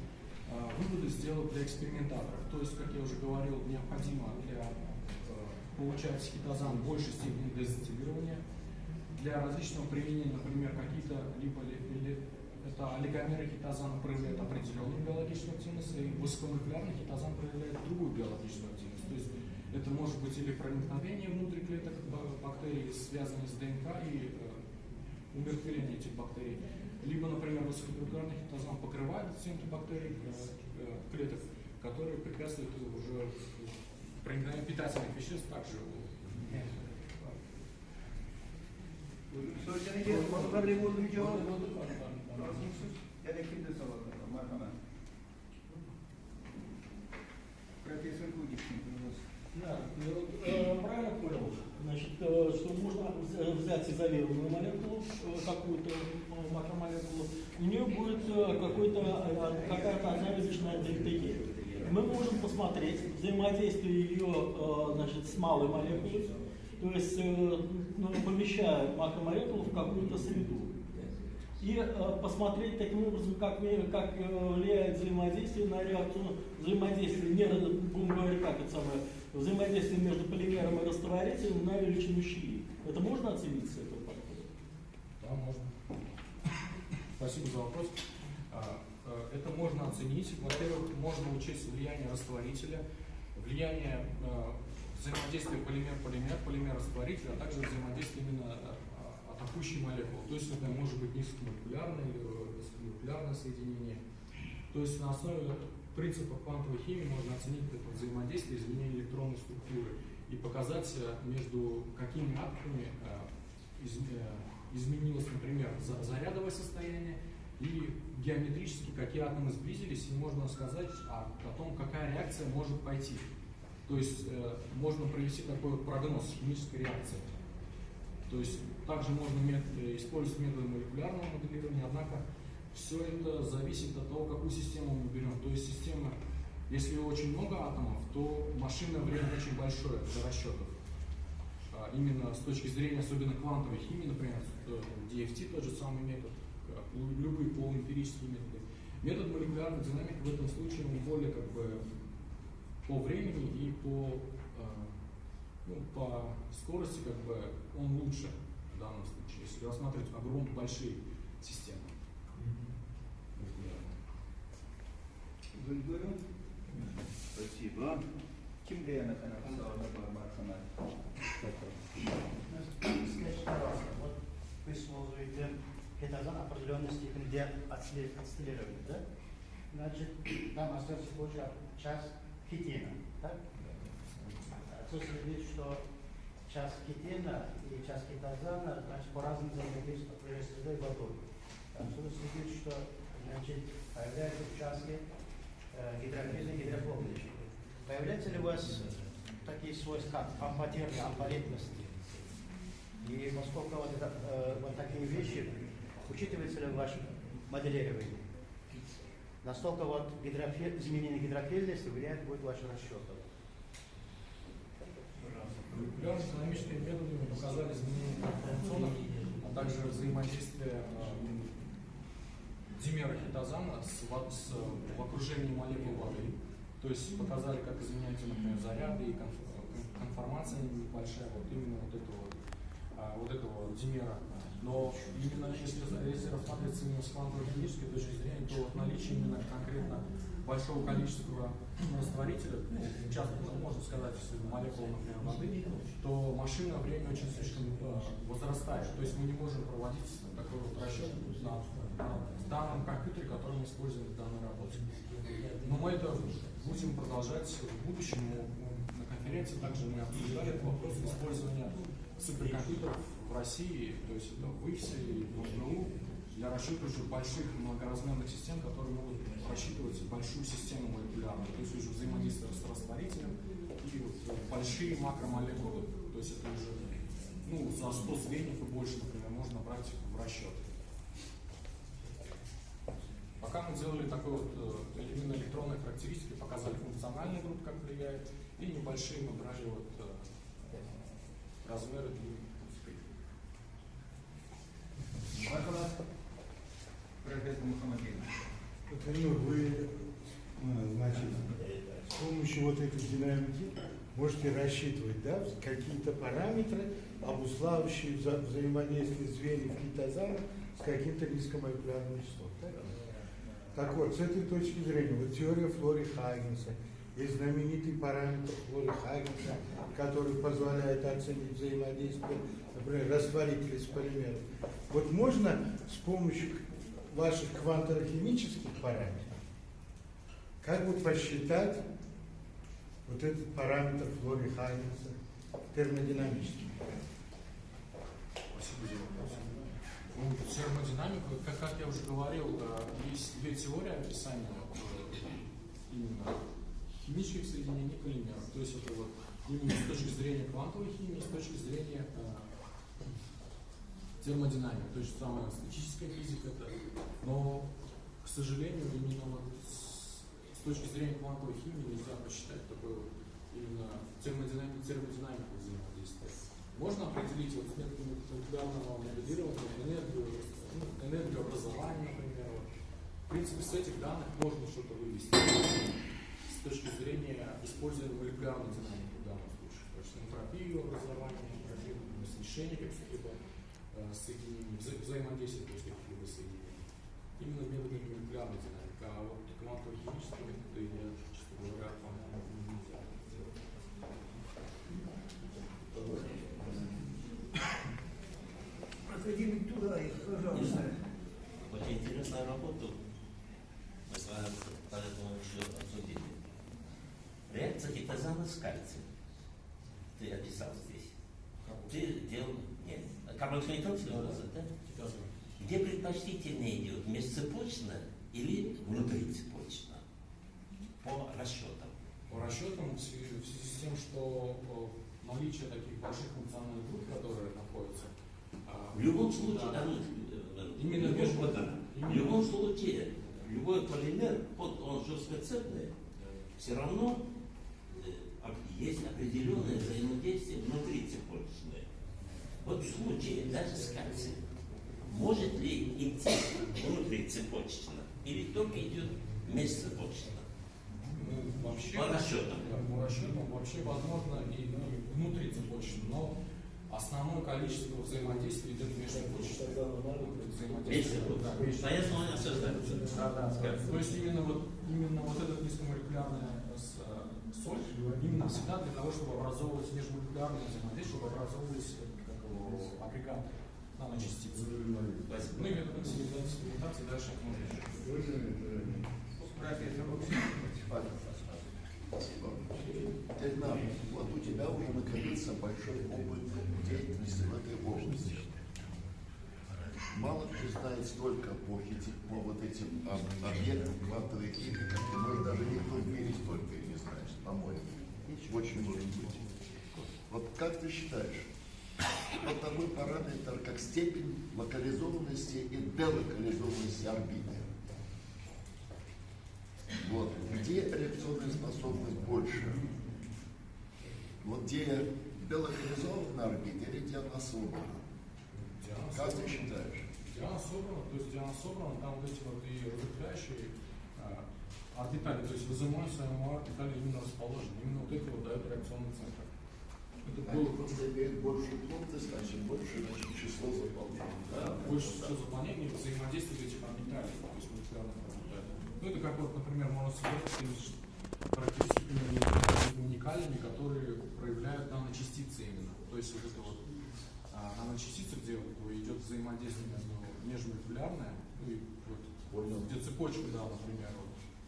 выводы сделать для экспериментаторов. То есть, как я уже говорил, необходимо для получать хитозан в большей степени дезацетилирования. Для различного применения, например, какие-то либо это олигомеры хитозана проявляют определенную биологическую активность, и высокомолекулярный хитозан проявляет другую биологическую активность. То есть это может быть или проникновение внутрь клеток бактерий, связанные с ДНК и умертвление этих бактерий. Либо, например, высокомолекулярный хитозан покрывает стенки бактерий, клеток, которые препятствуют уже проникновению питательных веществ также. Sorularına gelip balıklarla oldu bir cevap. Lazımsız. Elektrikli salatlar. Markalar. Профессор Кудикин, пожалуйста. Да, правильно понял. Значит, что можно взять изолированную молекулу, какую-то макромолекулу, у нее будет какая-то одна различная дельта Е. Мы можем посмотреть взаимодействие ее, значит, с малой молекулой, то есть помещая макромолекулу в какую-то среду. И посмотреть таким образом, как влияет взаимодействие на реакцию, будем говорить, как это самое, взаимодействие между полимером и растворителем на величину щи. Это можно оценить с этого подхода? Да, можно. Спасибо за вопрос. Это можно оценить. Во-первых, можно учесть влияние растворителя, влияние взаимодействия полимер-полимер, полимер-растворитель, а также взаимодействие именно атакующей молекулы. То есть это может быть низкомолекулярное или высокомолекулярное соединение. То есть на основе принципов квантовой химии можно оценить это взаимодействие, изменение электронной структуры и показать, между какими атомами изменилось, например, зарядовое состояние, и геометрически какие атомы сблизились, и можно сказать о том, какая реакция может пойти. То есть можно провести такой прогноз химической реакции. То есть также можно использовать методы молекулярного моделирования, однако все это зависит от того, какую систему мы берем. То есть система, если очень много атомов, то машинное время очень большое для расчетов. Именно с точки зрения особенно квантовой химии, например, DFT тот же самый метод, любые полуэмпирические методы. Метод молекулярной динамики в этом случае он более по времени и по скорости он лучше в данном случае, если рассматривать огромные большие системы. Спасибо. Kim beğendi kanatı sağlıklı markalar? Вот вы используете хитозан определенной степени отстелирования, да? Значит, там остается позже часть хитина, так? Отсутствие видит, что часть хитина и часть хитозана, значит, по-разному взаимодействуют с средой и водой. Отсюда следует, что, значит, появляются участки гидрофильной и гидрофобной. Появляются ли у вас такие свойства, как амфотермия, амфоритность? И поскольку вот такие вещи, учитывается ли в вашем моделировании? Настолько изменение гидрофильности влияет будет ваши расчеты? Молекулярно-динамическими методами показали изменение информационных, а также взаимодействие димера хитозана в окружении молекул воды. То есть показали, как изменяются, например, заряды и конформация небольшая именно этого димера. Но именно если рассматривать именно с квантово-физической точки зрения, то наличие именно конкретно большого количества растворителя, часто можно сказать, если молекула, например, воды, то машинное время очень слишком возрастает. То есть мы не можем проводить такой вот расчет на данном компьютере, который мы используем в данной работе. Но мы это будем продолжать в будущем. На конференции также мы обсуждали этот вопрос использования суперкомпьютеров в России, то есть это в ИФСе и в МГУ, для расчета уже больших многоразмерных систем, которые могут рассчитывать большую систему молекулярную, то есть уже взаимодействие с растворителем и вот большие макромолекулы, то есть это уже за 100 звеньев и больше, например, можно брать в расчет. Пока мы делали такой вот именно электронные характеристики, показали функциональную группу, как влияет, и небольшие мы брали вот размеры длины. Вы, значит, с помощью вот этой динамики можете рассчитывать, да, какие-то параметры, обуславливающие взаимодействие звеньев литозана с каким-то низкомолекулярным частотом. Так вот, с этой точки зрения, вот теория Флори-Хаггинса, есть знаменитый параметр Флори-Хаггинса, который позволяет оценить взаимодействие, например, растворителей с полимером. Вот можно с помощью ваших квантово-химических параметров как бы посчитать вот этот параметр Флори-Хаггинса термодинамический? Спасибо за вопрос. Термодинамика, как я уже говорил, есть две теории описания именно химических соединений полимеров. То есть это вот именно с точки зрения квантовой химии, с точки зрения термодинамики. То есть самая статическая физика. Но, к сожалению, именно вот с точки зрения квантовой химии нельзя посчитать такое вот именно термодинамику взаимодействия. Можно определить вот методом молекулярного моделирования энергообразования, например. В принципе, с этих данных можно что-то вывести с точки зрения использования молекулярной динамики в данном случае. То есть энтропию образования, энтропию смешения каких-либо соединений, взаимодействия каких-либо соединений. Именно методами молекулярной динамики. А вот квантово-химические методы, я, честно говоря, по-моему, нельзя сделать. Проходим туда, пожалуйста. Очень интересную работу мы с вами поэтому еще обсудили. Реакция хитозана с кальцием. Ты описал здесь. Ты делал... Нет. Карбоксилитоций да? Где предпочтительнее идет? Межцепочно или внутрицепочно? По расчетам. По расчетам, в связи с тем, что наличие таких больших функциональных групп, которые находятся в любом случае, именно в любом случае, любой полимер, вот он жесткоцепный, все равно есть определенное взаимодействие внутрицепочное. Вот в случае даже с кальцием, может ли идти внутрицепочечно или только идет межцепочечно? Вообще, по расчетам. По расчетам вообще возможно и внутрицепочечно, но основное количество взаимодействий идет межцепочечно. Поэтому они осуждаются. То есть именно вот этот низкомолекулярная соль, именно всегда для того, чтобы образовывать межмолекулярные взаимодействия, чтобы образовывались агрегаты, наночастицы. Ну и методом сегментации дальше их можно еще. Вот у тебя уже накопился большой опыт деятельности в этой области. Мало кто знает столько по вот этим объектам квантовой химии, как ты, может, даже никто в мире столько и не знает, по-моему. Очень может быть. Вот как ты считаешь, вот такой параметр, как степень локализованности и делокализованности орбиты? Вот. Где реакционная способность больше? Вот где делокализована орбита или где она собрана? Как ты считаешь? Где она собрана, то есть где она собрана, там вот эти вот и разветвляющие орбитали, то есть в изомосе орбитали именно расположены. Именно вот это вот дает реакционный центр. Это было просто имеет большую плотность, значит больше число заполнений. Да, больше число заполнений, взаимодействие этих орбиталей, то есть молекулярных орбиталей. Ну, это как вот, например, можно сказать, практически уникальными, которые проявляют наночастицы именно. То есть вот это вот наночастицы, где вот идет взаимодействие межмолекулярное, ну и вот, где цепочка, да, например.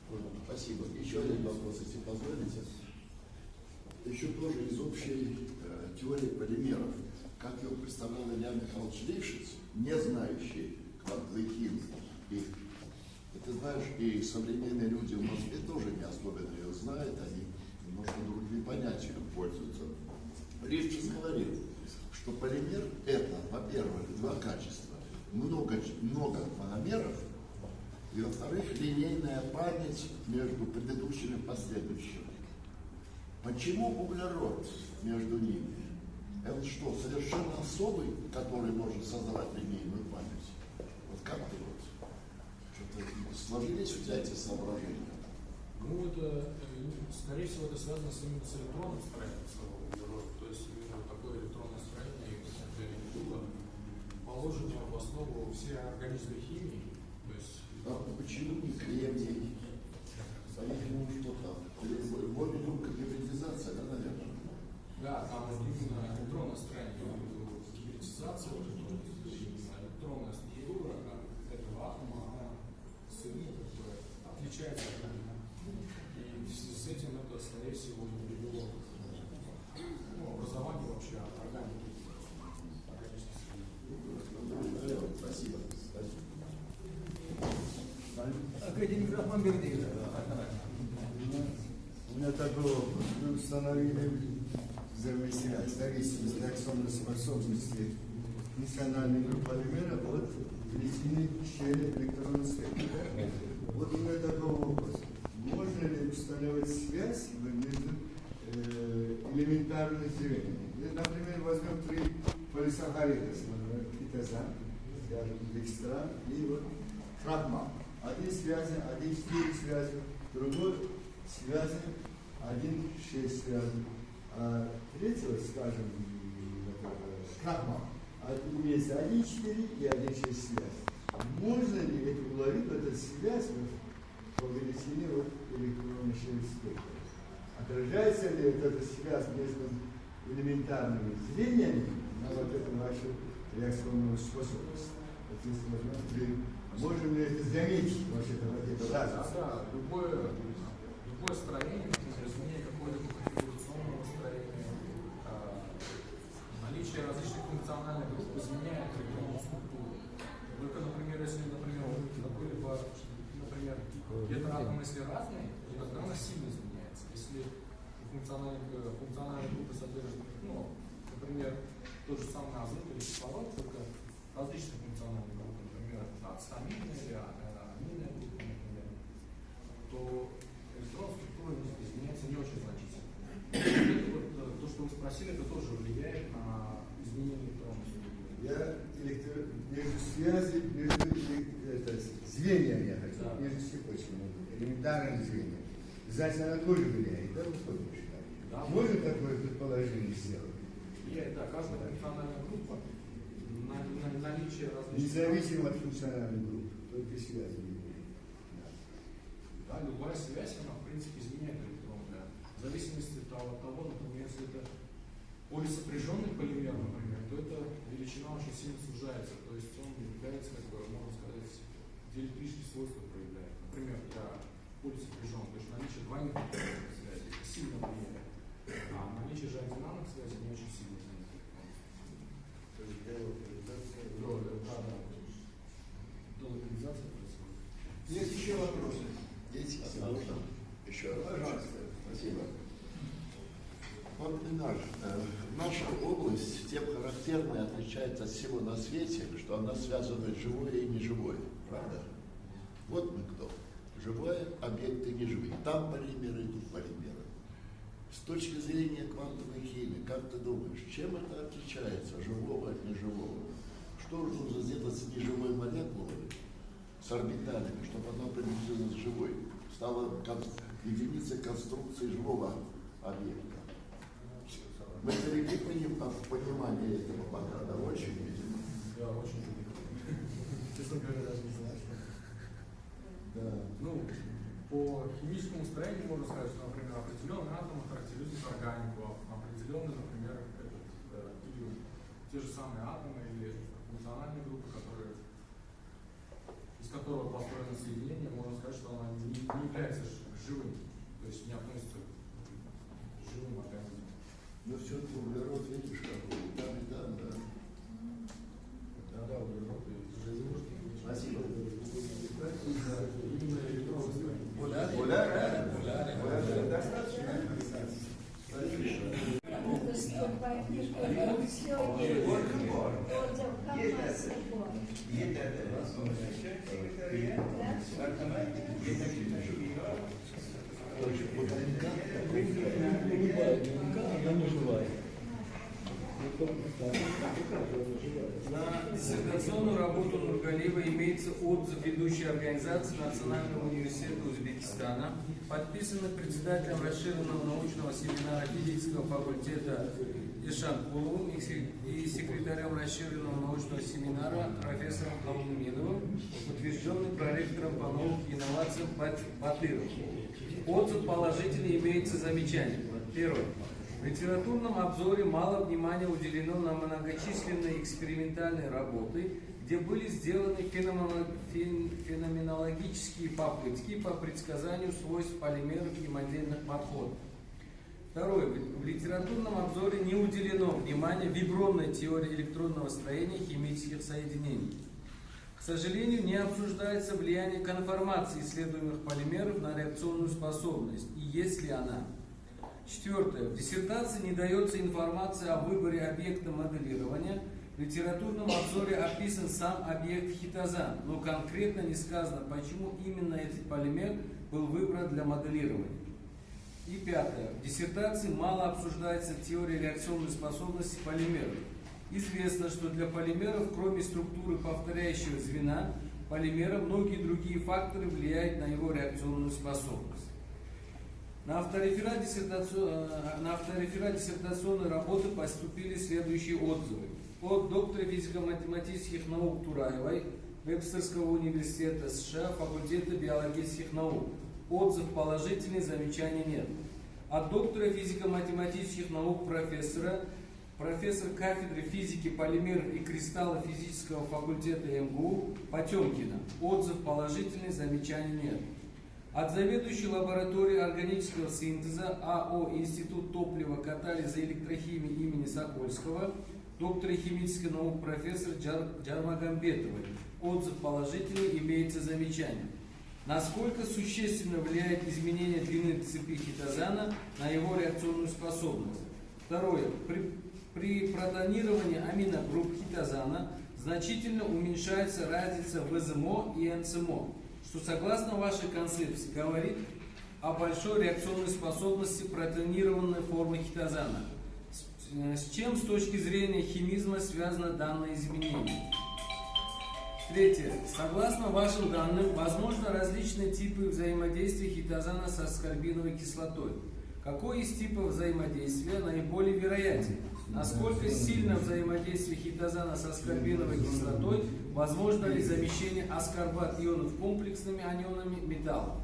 Вот. Спасибо. Еще один вопрос, если позволите. Еще тоже из общей теории полимеров. Как его представлял Илья Михайлович Лейбниц, не знающий квантовой химии. И ты знаешь, и современные люди в Москве тоже не особенно ее знают, они немножко другими понятиями пользуются. Лейбниц говорил, что полимер это, во-первых, два качества. Много мономеров, и во-вторых, линейная память между предыдущими и последующими. Почему углерод между ними? Это что, совершенно особый, который может создавать линейную память? Вот как ты вот? Что-то сложились у тебя эти соображения? Ну, это, скорее всего, это связано именно с электронным строением самого углерода. То есть именно такое электронное строение было положено в основу всей организмной химии. То есть, почему не кремний? По-видимому, что там? Более легкая гибридизация, да, наверное? Да, там именно электронное строение, гибридизация, электронная структура этого атома, она отличается от него. И в связи с этим это, скорее всего, привело к образованию вообще органики. Спасибо. Академик Рахман Бердыев. У меня такой вопрос. Вы установили взаимосвязь, зависимость реакционной способности функциональной группы полимеров от величины щели электронной связи. Вот у меня такой вопрос. Можно ли устанавливать связь между элементарными звеньями? Например, возьмем 3 полисахарида, питозан, скажем, декстран и вот крахмал. Один связан, один 4 связан, другой связан, один 6 связан. А третьего, скажем, крахмал, имеется 1,4 и 1,6 связь. Можно ли это уловить, эту связь по величине электронной щели спектра? Отражается ли эта связь между элементарными звеньями на вот эту нашу реакционную способность? Вот если можем ли это заметить, может, это разница? Да, любое строение, изменение какого-либо конфигурационного строения, наличие различных функциональных групп изменяет электронную структуру. Только, например, если, гетероатомы, если разные, то тогда она сильно изменяется. Если функциональные группы содержат, например, тот же самый азот или кислород, только различные функциональные группы, например, ацетаминная или аминная группа, например, то электронная структура изменяется не очень значительно. То, что вы спросили, это тоже влияет на изменение электронной структуры. Между связью, между звеньями, между цепочками, элементарными звеньями. Значит, она тоже влияет, да, выходит? Да, можно такое предположение сделать? Влияет, да, каждая функциональная группа на наличие различных... Независимо от функциональной группы, только связи. Да, любая связь, она, в принципе, изменяет электронную. В зависимости от того, например, если это полисопряженный полимер, например, то эта величина очень сильно сужается. То есть он является, можно сказать, диэлектрические свойства проявляет. Например, для полисопряженного, то есть наличие двойных связей это сильно влияет. А наличие же одинарных связей не очень сильно влияет. То есть делокализация происходит. Есть еще вопросы? Есть еще раз. Пожалуйста. Спасибо. Вот наша область тем характерно и отличается от всего на свете, что она связана с живое и неживое. Правда? Вот мы кто. Живое, объекты неживые. Там полимеры, тут полимеры. С точки зрения квантовой химии, как ты думаешь, чем это отличается живого от неживого? Что нужно сделать с неживой молекулой, с орбиталями, чтобы она приблизилась к живой? Стала единицей конструкции живого объекта. Мы далеки в понимании этого пока, да, очень, видимо. Да, очень. Честно говоря, даже не знаю. Да. Ну, по химическому строению можно сказать, что, например, определенные атомы характеризуют органику, определенные, например, те же самые атомы или функциональные группы, из которого построено соединение, можно сказать, что оно не является живым, то есть не относится к живым организмам. Но все-таки углерод, видишь, какой, там и там, да. Да, углерод и живой. Спасибо. Именно электронное строение. Поляр, достаточно. На диссертационную работу Нургалиева имеется отзыв ведущей организации Национального университета Узбекистана, подписанный председателем расширенного научного семинара физического факультета Ишанкуловым и секретарем расширенного научного семинара профессором Халмумидовым, утвержденный проректором по науке и инновациям Батыровым. Отзыв положительный, имеется замечание. Первое. В литературном обзоре мало внимания уделено на многочисленные экспериментальные работы, где были сделаны феноменологические попытки по предсказанию свойств полимеров и модельных подходов. Второе. В литературном обзоре не уделено внимания вибронной теории электронного строения химических соединений. К сожалению, не обсуждается влияние конформации исследуемых полимеров на реакционную способность, и есть ли она. Четвертое. В диссертации не дается информация о выборе объекта моделирования. В литературном обзоре описан сам объект хитозан, но конкретно не сказано, почему именно этот полимер был выбран для моделирования. И пятое. В диссертации мало обсуждается теория реакционной способности полимеров. Известно, что для полимеров, кроме структуры повторяющего звена полимера, многие другие факторы влияют на его реакционную способность. На автореферат диссертационной работы поступили следующие отзывы. От доктора физико-математических наук Тураевой, Вебстерского университета США, факультета биологических наук. Отзыв положительный, замечаний нет. От доктора физико-математических наук профессор кафедры физики полимеров и кристаллов физического факультета МГУ Потемкина. Отзыв положительный, замечаний нет. От заведующей лаборатории органического синтеза АО Институт топлива, катализа и электрохимии имени Сокольского, доктора химических наук профессор Джармагамбетовой. Отзыв положительный, имеется замечание. Насколько существенно влияет изменение длины цепи хитозана на его реакционную способность? Второе. При протонировании аминогрупп хитозана значительно уменьшается разница в СМО и НСМО, что согласно вашей концепции говорит о большой реакционной способности протонированной формы хитозана. С чем с точки зрения химизма связано данное изменение? Третье. Согласно вашим данным, возможно различные типы взаимодействия хитозана со аскорбиновой кислотой. Какой из типов взаимодействия наиболее вероятен? Насколько сильно взаимодействие хитозана с аскорбиновой кислотой? Возможно ли замещение аскорбат-ионов комплексными анионами металла?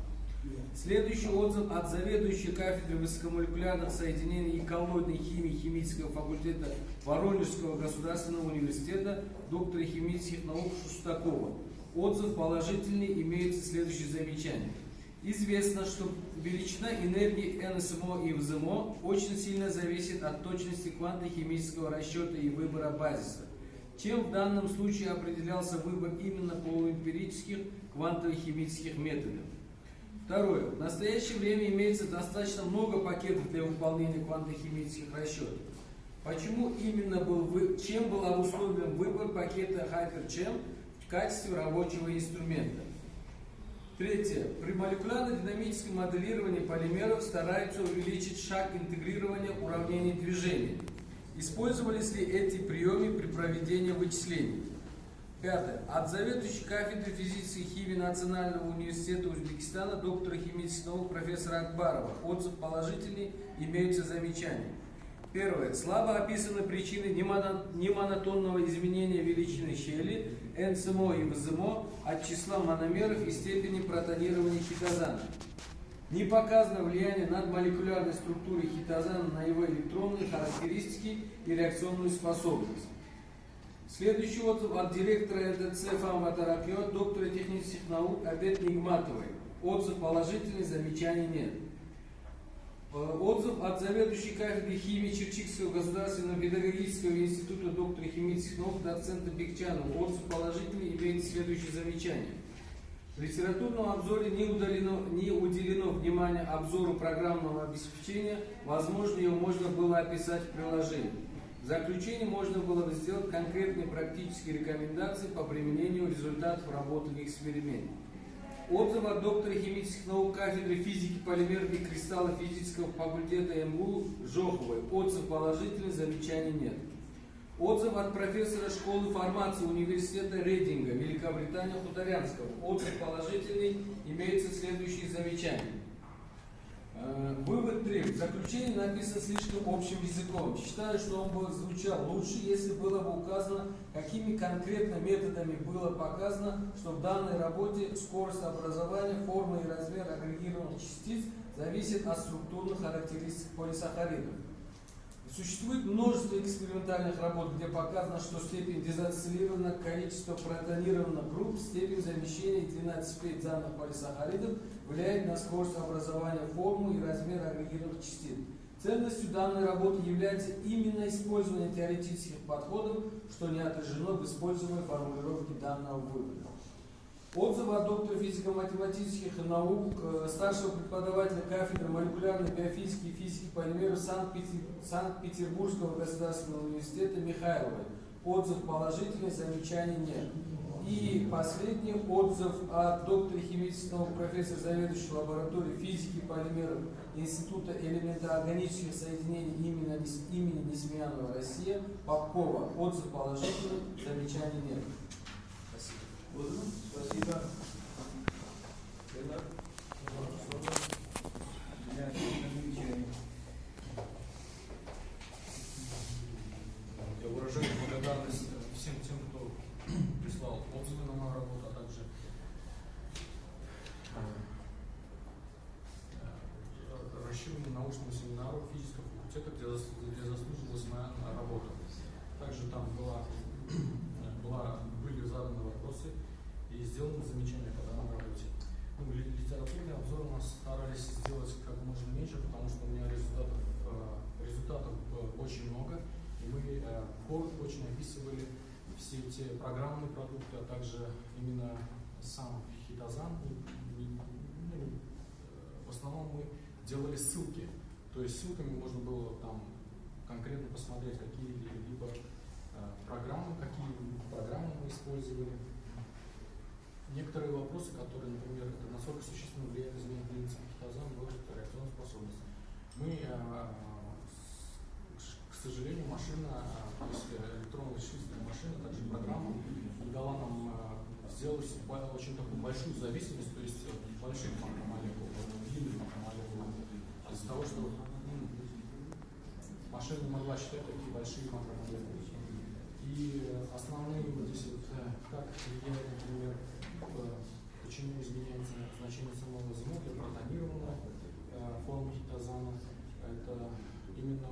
Следующий отзыв от заведующей кафедры высокомолекулярных соединений и коллоидной химии химического факультета Воронежского государственного университета, доктора химических наук Шустакова. Отзыв положительный, имеется следующее замечание. Известно, что величина энергии НСМО и ВЗМО очень сильно зависит от точности квантохимического расчета и выбора базиса. Чем в данном случае определялся выбор именно полуэмпирических квантово-химических методов? Второе. В настоящее время имеется достаточно много пакетов для выполнения квантохимических расчетов. Почему именно чем был обусловлен выбор пакета HyperChem в качестве рабочего инструмента? Третье. При молекулярно-динамическом моделировании полимеров стараются увеличить шаг интегрирования уравнений движения. Использовались ли эти приемы при проведении вычислений? Пятое. От заведующей кафедры физической химии Национального университета Узбекистана, доктора химических наук профессора Акбарова. Отзыв положительный, имеются замечания. Первое. Слабо описаны причины немонотонного изменения величины щели НСМО и ВЗМО от числа мономеров и степени протонирования хитозана. Не показано влияние надмолекулярной структуры хитозана на его электронные характеристики и реакционную способность. Следующий отзыв от директора НТЦ фарматерапии, доктора технических наук Абет Нигматовой. Отзыв положительный, замечаний нет. Отзыв от заведующей кафедры химии Черчикского государственного педагогического института доктора химических наук доцента Бекчанова. Отзыв положительный, имеет следующие замечания. В литературном обзоре не уделено внимания обзору программного обеспечения, возможно, его можно было описать в приложении. В заключение можно было бы сделать конкретные практические рекомендации по применению результатов работы в эксперименте. Отзыв от доктора химических наук кафедры физики полимеров и кристаллов физического факультета МГУ Жоховой. Отзыв положительный, замечаний нет. Отзыв от профессора школы фармации университета Рейдинга, Великобритания Хуторянского. Отзыв положительный, имеются следующие замечания. Вывод 3. В заключении написан слишком общим языком. Считаю, что он бы звучал лучше, если было бы указано, какими конкретно методами было показано, что в данной работе скорость образования, форма и размер агрегированных частиц зависит от структурных характеристик полисахаридов. Существует множество экспериментальных работ, где показано, что степень дезоцилированного количества протонированных групп, степень замещения и длина цепей данных полисахаридов влияет на скорость образования, форму и размер агрегированных частиц. Ценностью данной работы является именно использование теоретических подходов, что не отражено в используемой формулировке данного вывода. Отзывы от доктора физико-математических наук, старшего преподавателя кафедры молекулярной биофизики и физики полимеров Санкт-Петербургского государственного университета Михайловой. Отзыв положительный, замечаний нет. И последний отзыв от доктора химических наук, профессора заведующего лабораторией физики полимеров Института элементоорганических соединений имени Несмеянова, Россия, Попкова. Отзыв положительный, замечаний нет. Спасибо. Я выражаю благодарность всем тем, кто прислал отзывы на мою работу, а также расширенному научному семинару физического факультета, где заслужилась моя работа. Также там были заданы вопросы и сделаны замечания по данной работе. Литературный обзор у нас старались сделать как можно меньше, потому что у меня результатов очень много, и мы коротко очень описывали все эти программные продукты, а также именно сам хитозан. В основном мы делали ссылки, то есть ссылками можно было там конкретно посмотреть какие-либо программы, какие программы мы использовали. Некоторые вопросы, которые, например, это насколько существенно влияет изменение принципа хитозана в реакционную способность. Мы, к сожалению, машина, то есть электронная вычислительная машина, также программа, не дала нам сделать очень такую большую зависимость, то есть больших макромолекул, длинных макромолекул, из-за того, что машина не могла считать такие большие макромолекулы. И основные здесь как влияет, например, почему изменяется значение самого ЗМО для протонированной формы хитозана. Это именно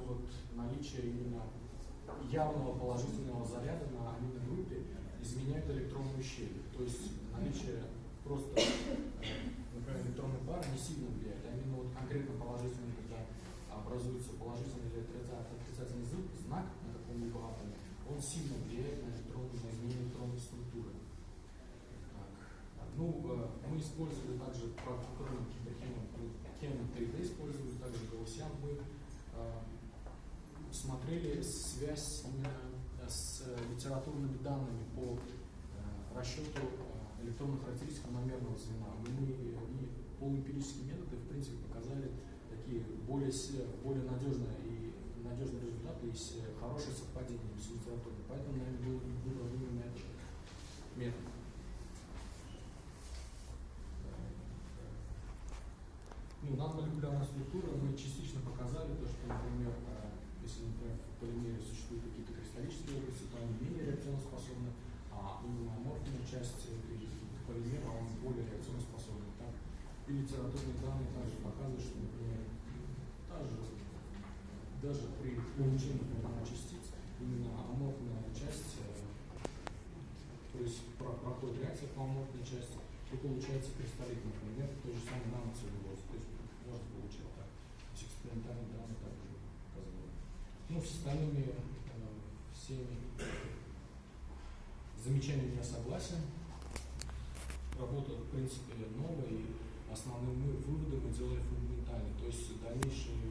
наличие именно явного положительного заряда на аминогруппе изменяет электронную щель. То есть наличие просто, например, электронной пары не сильно влияет, а именно конкретно положительный, когда образуется положительный или отрицательный знак на каком-либо атоме, он сильно влияет на изменение электронной структуры. Мы использовали также, кроме Кем 3D, использовали также Гаусян. Мы смотрели связь именно с литературными данными по расчету электронных характеристик мономерного звена. Мы полуэмпирические методы, в принципе, показали такие более надежные результаты и хорошее совпадение с литературой. Поэтому, наверное, был выбран именно этот метод. Надмолекулярная структура мы частично показали, то, что, например, если, например, в полимере существуют какие-то кристаллические области, то они менее реакционоспособны, а именно аморфная часть полимера, он более реакционоспособный. Так, и литературные данные также показывают, что, например, даже при получении наночастиц именно аморфная часть, то есть проходит реакция по аморфной части, и получается кристаллит, например, той же самой наноцеллюлозы. То есть можно получить так. То есть экспериментальные данные также показывают. Ну, с остальными всеми замечаниями я согласен. Работа, в принципе, новая, и основные выводы мы делали фундаментально. То есть дальнейшая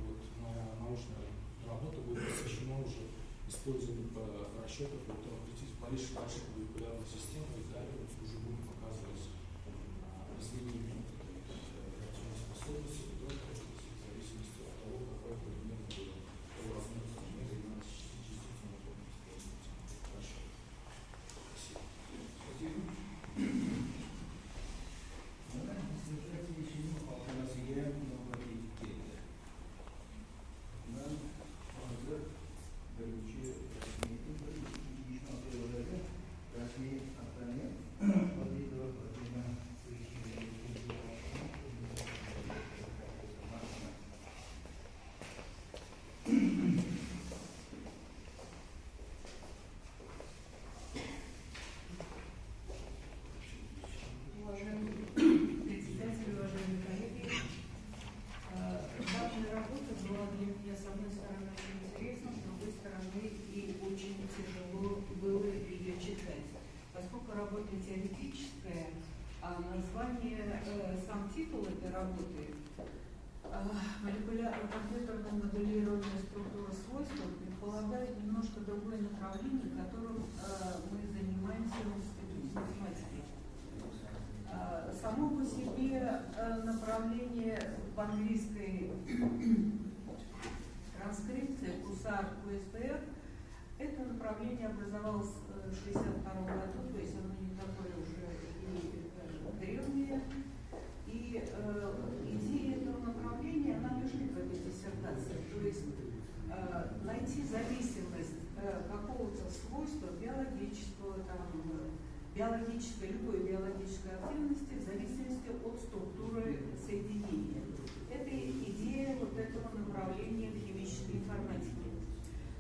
научная работа будет посвящена уже использованию расчетов больших молекулярных систем, и далее уже будем показывать изменения реакционной способности, в зависимости от того, какой полимер будет по возможности меры на частицу можно использовать. Хорошо. Спасибо. Теоретическая, а название, сам титул этой работы компьютерная моделированная структура свойств предполагает немножко другое направление, которым мы занимаемся в институте математики. Само по себе направление в английской транскрипции КУСАР-КУСПР, это направление образовалось в 1962 году, то есть оно не такое уже и древнее. И идея этого направления, она лежит в этой диссертации. То есть найти зависимость какого-то свойства биологического, любой биологической активности в зависимости от структуры соединения. Это идея вот этого направления в химической информатике.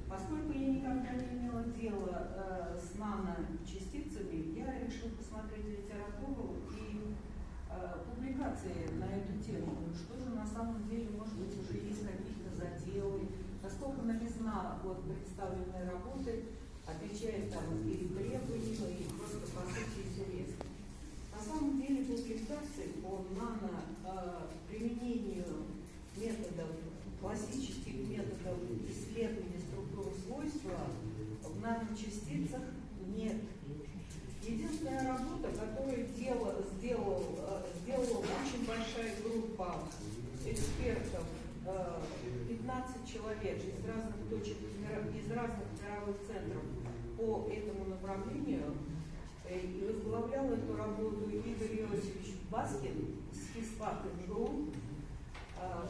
Поскольку я никогда не имела дела с наночастицами, я решила посмотреть литературу и публикации на эту тему. Что же на самом деле, может быть, уже есть какие-то заделы, насколько новизна от представленной работы отвечает там и требованиям, и просто по сути интересно. На самом деле публикации по применению методов, классических методов исследования структуры свойства в наночастицах нет. Единственная работа, которую сделала очень большая группа экспертов, 15 человек из разных точек, из разных мировых центров по этому направлению, и возглавлял эту работу Игорь Иосифович Баскин с Физфак МГУ.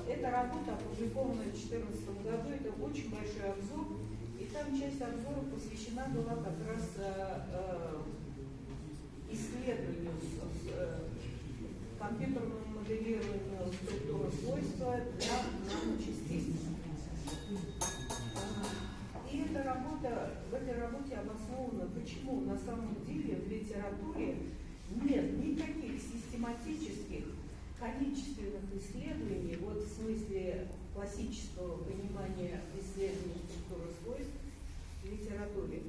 Эта работа опубликована в 2014 году, это очень большой обзор, и там часть обзора посвящена была как раз исследованию компьютерному моделированию структуры свойства для наночастиц. И эта работа, в этой работе обоснована, почему на самом деле в литературе нет никаких систематических количественных исследований, вот в смысле классического понимания исследования структуры свойств в литературе.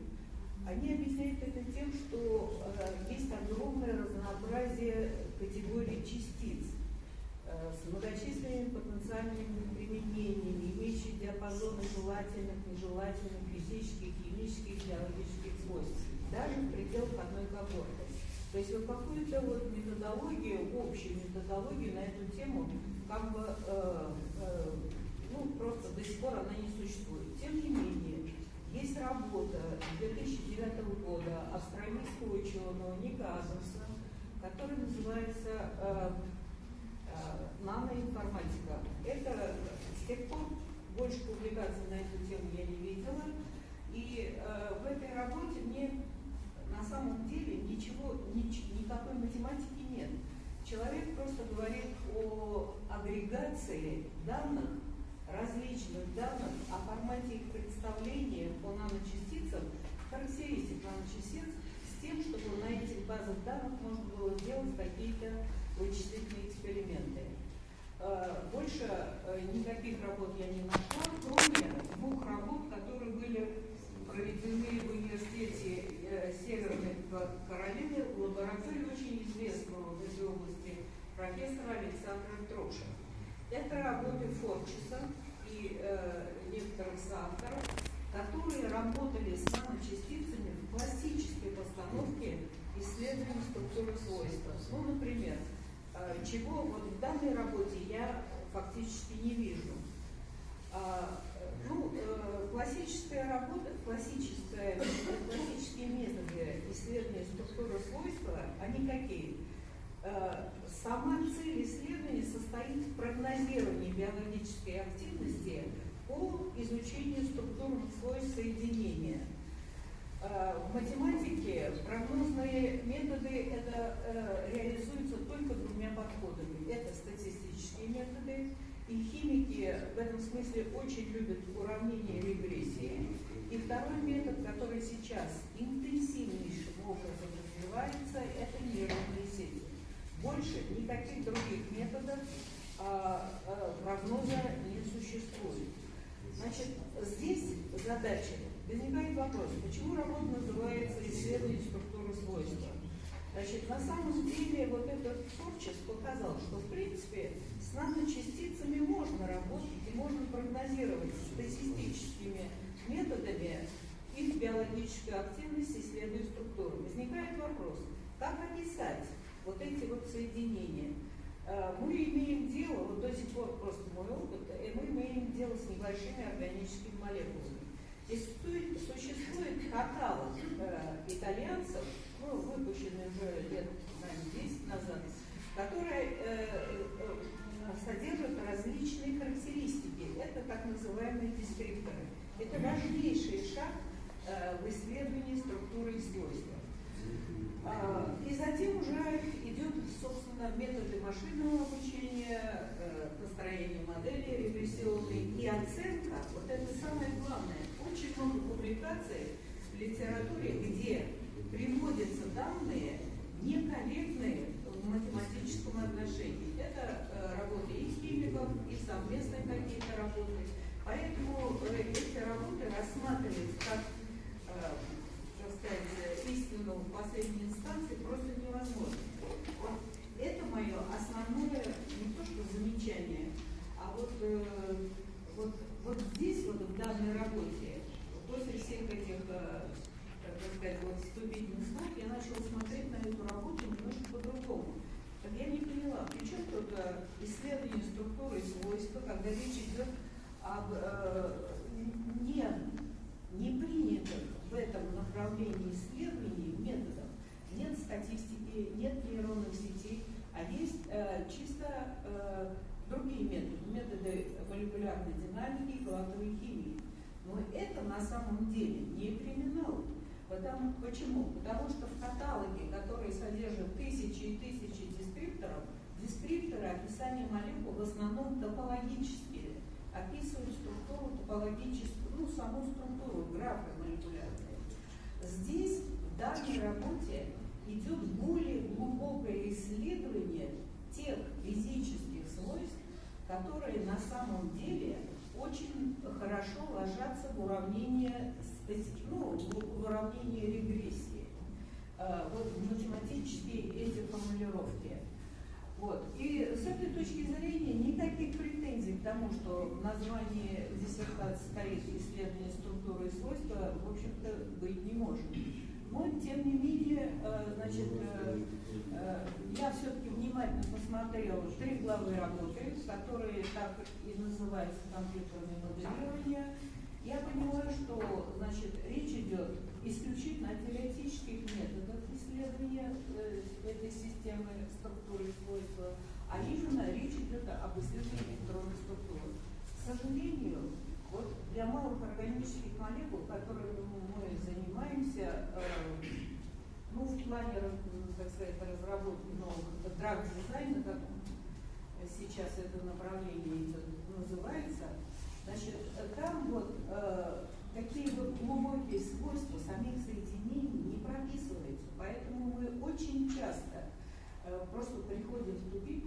Они объясняют это тем, что есть огромное разнообразие категорий частиц с многочисленными потенциальными применениями, имеющие диапазоны желательных, нежелательных, физических, химических, биологических свойств, даже в пределах одной когорты. То есть вот какую-то вот методологию, общую методологию на эту тему, как бы, просто до сих пор она не существует. Тем не менее, есть работа 2009 года австралийского ученого Ника Адамса, которая называется «Наноинформатика». Это с тех пор больше публикаций на эту тему я не вычислительные эксперименты. Больше никаких работ я не нашла, кроме 2 работ, которые были проведены в университете Северной Каролины в лаборатории очень известного в этой области профессора Александра Троша. Это работы Форчеса и некоторых соавторов, которые работали с наночастицами в классической постановке исследования структуры свойств. Ну, например, чего вот в данной работе я фактически не вижу. Классическая работа, классические методы исследования структуры свойства, они какие? Сама цель исследования состоит в прогнозировании биологической активности по изучению структурных свойств соединения. В математике прогнозные методы реализуются только 2 подходами. Это статистические методы, и химики в этом смысле очень любят уравнение регрессии. И второй метод, который сейчас интенсивнейшим образом развивается, это нейронные сети. Больше никаких других методов прогноза не существует. Значит, здесь задача. Возникает вопрос, почему работа называется исследование структуры свойства? Значит, на самом деле вот этот Форчес показал, что в принципе с наночастицами можно работать и можно прогнозировать статистическими методами их биологическую активность, исследуя структуру. Возникает вопрос, как описать вот эти вот соединения? Мы имеем дело, вот до сих пор просто мой опыт, мы имеем дело с небольшими органическими молекулами. И существует каталог итальянцев, выпущенный уже лет, наверное, 10 назад, который содержит различные характеристики. Это так называемые дескрипторы. Это важнейший шаг в исследовании структуры и свойства. И затем уже идет, собственно, методы машинного обучения, построение модели регрессионной и оценка. Вот это самое главное. Очень много публикаций в литературе, где приводятся данные некорректные в математическом отношении. Это работы и химиков, и совместные какие-то работы. Поэтому эти работы рассматривать как истину в последней инстанции просто невозможно. Вот это мое основное, не то что замечание, а вот здесь, вот в данной работе, после всех этих, вступительных слов, я начала смотреть на эту работу немножко по-другому. Так я не поняла, при чем тут исследование структуры и свойства, когда речь идет об не принятых в этом направлении исследований методов. Нет статистики, нет нейронных сетей, а есть чисто другие методы, методы молекулярной динамики и квантовой химии. Но это на самом деле не криминал. Почему? Потому что в каталоге, который содержит тысячи и тысячи дескрипторы описания молекул в основном топологические, описывают структуру топологическую, саму структуру, графы молекулярные. Здесь в данной работе идет более глубокое исследование тех физических свойств, которые на самом деле очень хорошо ложатся в уравнение, в уравнение регрессии. Вот математические эти формулировки. Вот. И с этой точки зрения никаких претензий к тому, что в названии диссертации стоит исследование структуры и свойства, в общем-то, быть не может. Но, тем не менее, я все-таки внимательно посмотрела 3 главы работы, которые так и называются компьютерное моделирование. Я поняла, что речь идет исключительно о теоретических методах исследования этой системы структуры и свойства, а именно речь идет об исследовании электронных структур. К сожалению, вот для малых органических молекул, которыми мы занимаемся, в плане, разработки нового драг-дизайна, как сейчас это направление называется, там такие глубокие свойства самих соединений не прописываются. Поэтому мы очень часто просто приходит в тупик.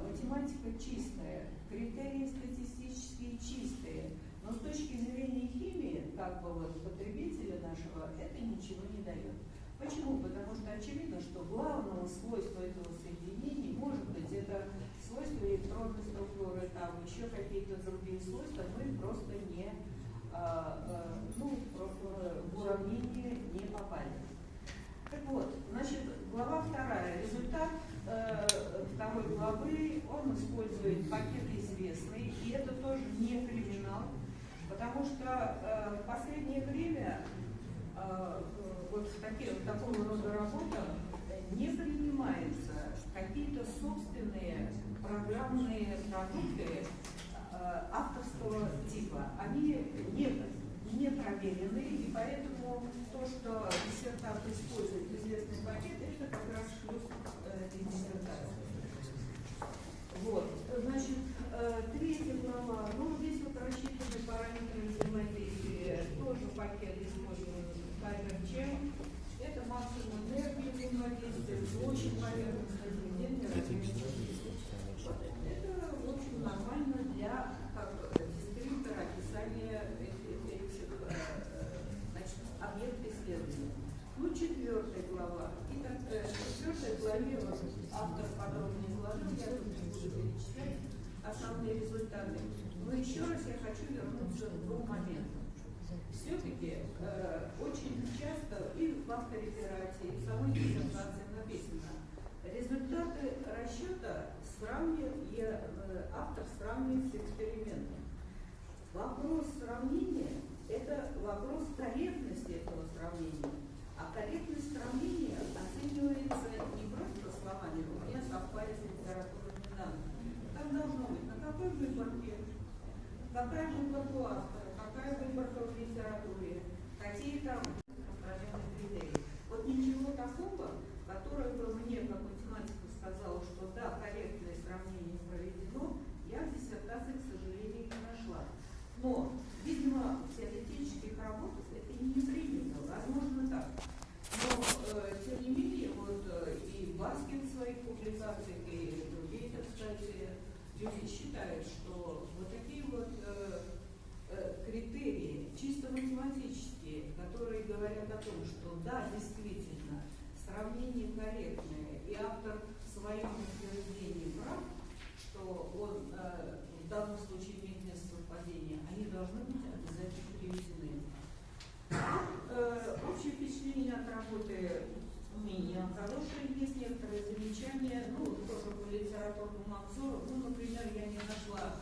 Математика чистая, критерии статистические чистые, но с точки зрения химии, как бы вот потребителя нашего, это ничего не дает. Почему? Потому что очевидно, что главного свойства этого соединения, может быть, это свойства электронной структуры, там еще какие-то другие свойства, мы просто не, в уравнение не попали. Так вот, значит, глава 2, результат второй главы, он использует пакет известный, и это тоже не криминал, потому что в последнее время вот такого рода работа не принимается какие-то собственные программные продукты авторского типа. Они не проверены, и поэтому то, что диссертант использует известный пакет, это как раз плюс диссертации. Вот, значит, 3 глава, здесь вот рассчитаны параметры взаимодействия, тоже пакет использован Хайбер-Чем. Это максимум энергии взаимодействия, очень поверхностное поведение. Это, в общем, нормально для дескриптора описания этих объектов исследования. 4 глава. Итак, в 4 главе автор подробно изложил, я тут не буду перечислять основные результаты. Но еще раз я хочу вернуться к 2 моментам. Все-таки очень часто и в автореферате, и в самой диссертации написано, результаты расчета автор сравнивает с экспериментом. Вопрос сравнения – это вопрос корректности этого сравнения. А корректность сравнения оценивается не просто словами, у меня совпали с литературными данными. Там должно быть, на какой выборке, какая выборка у автора, какая выборка в литературе, какие там определенные критерии. Вот ничего такого, которое бы мне, как математику, сказало, что да, корректное сравнение проведено, я в диссертации, к сожалению, не нашла. Но, видимо, в теоретических работах это не принято, возможно так. Но, тем не менее, и Баскин в своих публикациях, и другие, так сказать, люди считают, что вот такие критерии, чисто математические, которые говорят о том, что да, действительно, сравнение корректное, и автор в своем утверждении прав, что он в данном случае имеет место совпадения, они должны быть обязательно приведены. Общее впечатление от работы у меня хорошее, есть некоторые замечания, тоже по литературному обзору. Например, я не нашла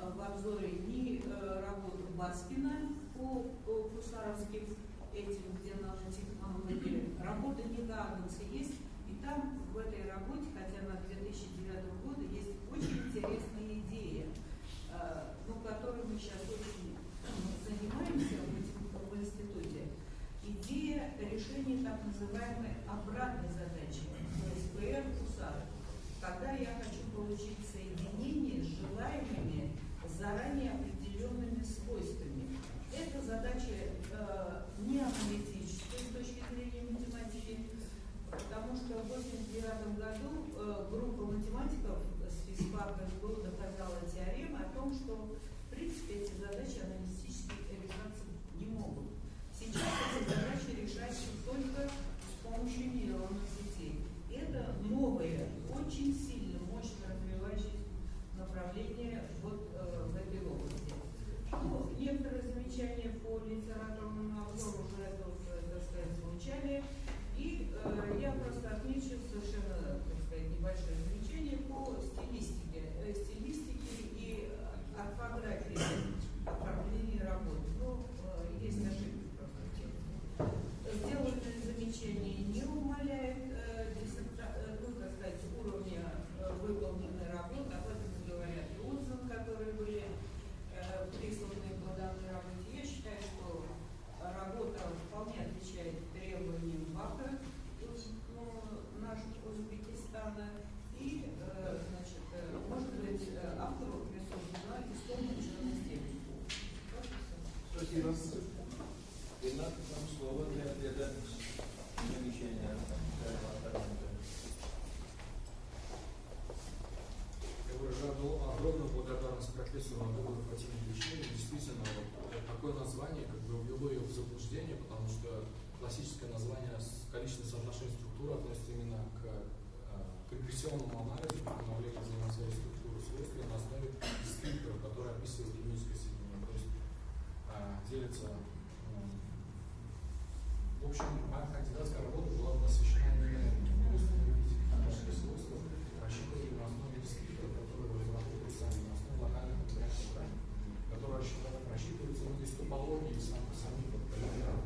в обзоре ни работу Баскина по кусаровским этим, где нанотехнологии. Работа Нига Адамса есть, и там в этой работе, хотя она 2009 года, есть очень интересная идея, которой мы сейчас очень занимаемся в институте. Идея решения так называемой обратной задачи, то есть ПР-Кусар. Когда я хочу получить соединение с желаемыми заранее определенными свойствами. Эта задача не аналитическая с точки зрения математики, потому что в 1989 году группа математиков с физфака СГУ доказала теорему о том, что в принципе эти задачи аналитически решаться не могут. Сейчас эти задачи решаются только с помощью нейронных сетей. Это новое, очень сильно, мощно развивающееся направление в этой области. Некоторые замечания по литературному обзору уже так сказать, звучали. И я просто отмечу совершенно, так сказать, небольшое замечание по стилистике и орфографии оформления работы. Есть ошибки просто в теме. Сделанное замечание не умаляет так сказать, уровня выполненной работы. Об этом говорят и отзывы, которые были присланы по данной работе. Я считаю, что работа вполне отвечает требованиям ВАКа нашего Узбекистана. И, может быть, автору присуждена исполнительная степень. Спасибо. Ренат, вам слово для ответа на замечания. благодарность профессору Адурову Фатиме Ильичеву. Действительно, вот, такое название как бы ввело ее в заблуждение, потому что классическое название количественное соотношение структуры относится именно к регрессионному анализу, установлению взаимосвязи структуры свойств на основе дескрипторов, которые описывают химическое соединение. То есть делится. В общем, моя кандидатская работа была посвящена именно химическим свойствам, рассчитывали на основе дескрипторов, которые разработали сами, на основе локальных материальных граней, которые рассчитываются из топологии самих полимеров.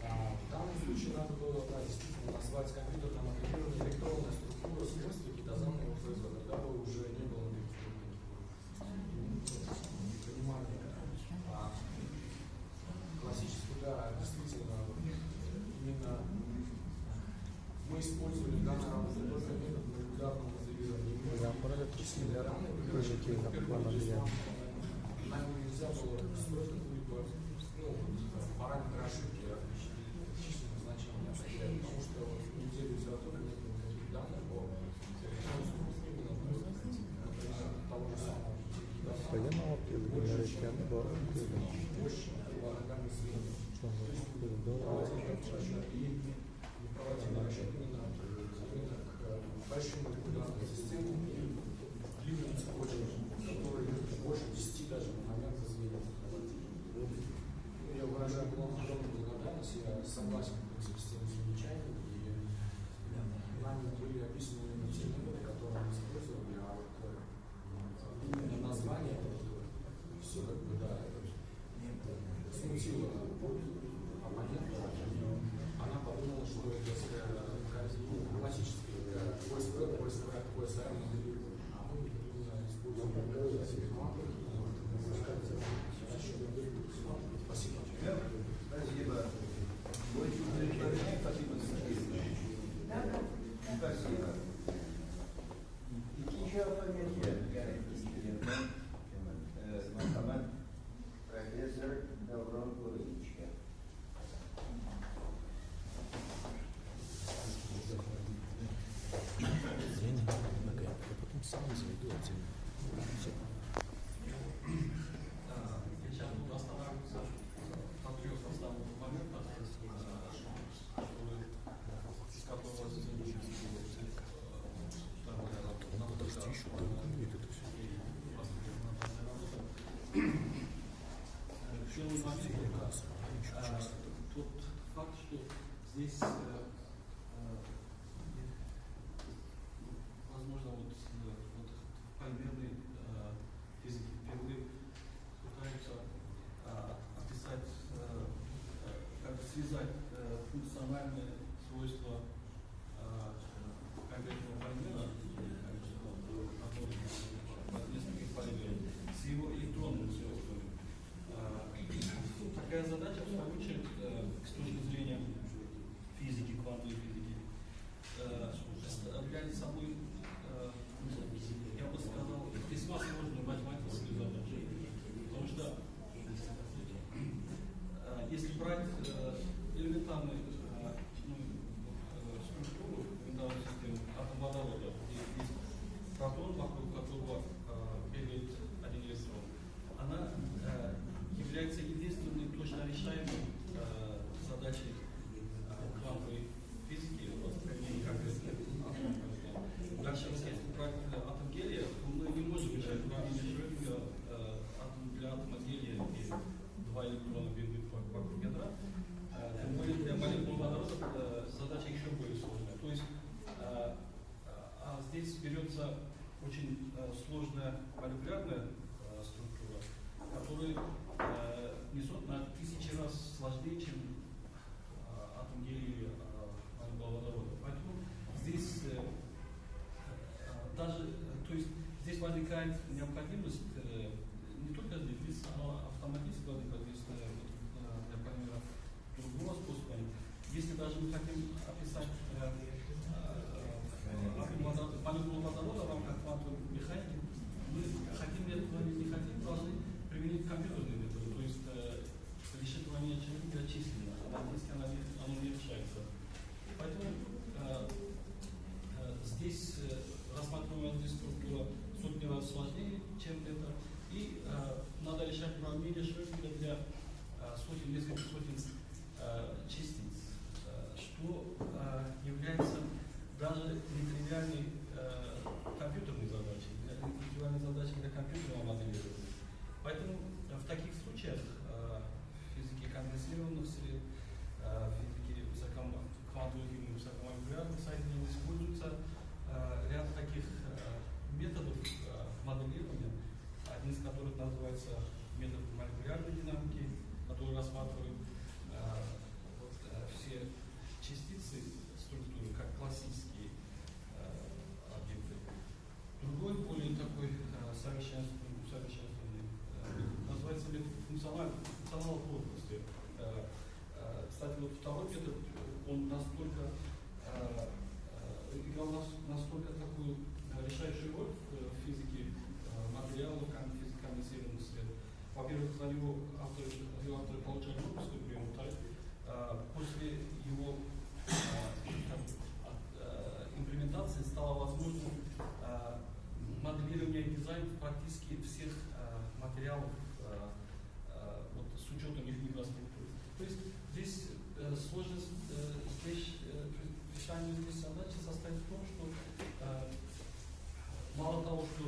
В данном случае надо было действительно назвать компьютерное моделирование электронной структуры свойств китозамного производа, когда бы уже не было понимания. Классически, да, действительно, именно мы использовали в данной работе только метод молекулярного моделирования. Численные данные, нами нельзя было строить какую-либо параметры ошибки численных значений, потому что в неделю литературы нет никаких данных по того же самого больше локальных сведений. То есть проводили расчет именно к большим молекулярным системам и длинным цепочкам, которые больше 10 даже на момент звеньев. Я выражаю огромную благодарность, я согласен с тем замечанием, и нами были описаны именно те методы, которые мы использовали, а вот именно название все как бы, да, смутило оппонента, она подумала, что это классический ОСР моделирование, а мы именно используем Спасибо. Спасибо. Очень удовлетворение. Спасибо. Спасибо. İkinci alfabeti yani Muhammed Profesör Davron Kuruç'ya. Сейчас буду останавливаться на 3 основных моментах, из которых первый момент тот факт, что здесь возможно вот полимерные физики впервые пытаются описать, как связать функциональные свойства конкретного полимера, нескольких полимеров, с его электронными свойствами. Такая задача, в свою очередь, с точки зрения физики, квантовой физики, является собой, я бы сказал, весьма сложную математическую задачу. Потому что если брать элементарную структуру элементарной системы атом водорода, где есть протон, вокруг которого бегает один электрон, она является единственной точно решаемой задачей квантовой физики в применении конкретных атомов. Дальше, если брать атом гелия, то мы не можем решать уравнение Шрёдингера для атома гелия, где 2 электрона бегают вокруг ядра. Тем более для молекул водорода задача еще более сложная. То есть здесь берется очень сложная молекулярная структура, которая несет на 1000 раз сложнее, чем атом гелия или молекула водорода. Поэтому здесь даже, то есть здесь возникает необходимость не только здесь, но автоматически возникает для полимера другого способа. Если даже мы хотим описать молекулу водорода в рамках квантовой механики, мы хотим этого или не хотим, должны применить компьютерные методы, то есть рассчитывание Шрёдингера численно, а здесь оно не решается. Поэтому здесь рассматриваемая здесь структура сотни раз сложнее, чем это. получать уравнение Шрёдингера для сотен, нескольких сотен частиц, что является даже нетривиальной компьютерной задачей, нетривиальной задачей для компьютерного моделирования. Поэтому в таких случаях физики конденсированных сред, физики квантовых и высокомолекулярных соединений используется ряд таких методов моделирования, один из которых называется метод молекулярной динамики, который рассматривает все частицы структуры как классические объекты. Другой, более такой совершенствованный называется метод функционал плотности. Кстати, вот второй метод, он настолько играл настолько такую решающую роль в физике материалов, физике конденсированных сред. Во-первых, за него авторы получали Нобелевскую премию, после его имплементации стало возможным моделирование и дизайн практически всех материалов вот, с учетом их микроструктуры. То есть здесь сложность решения здесь задачи состоит в том, что мало того, что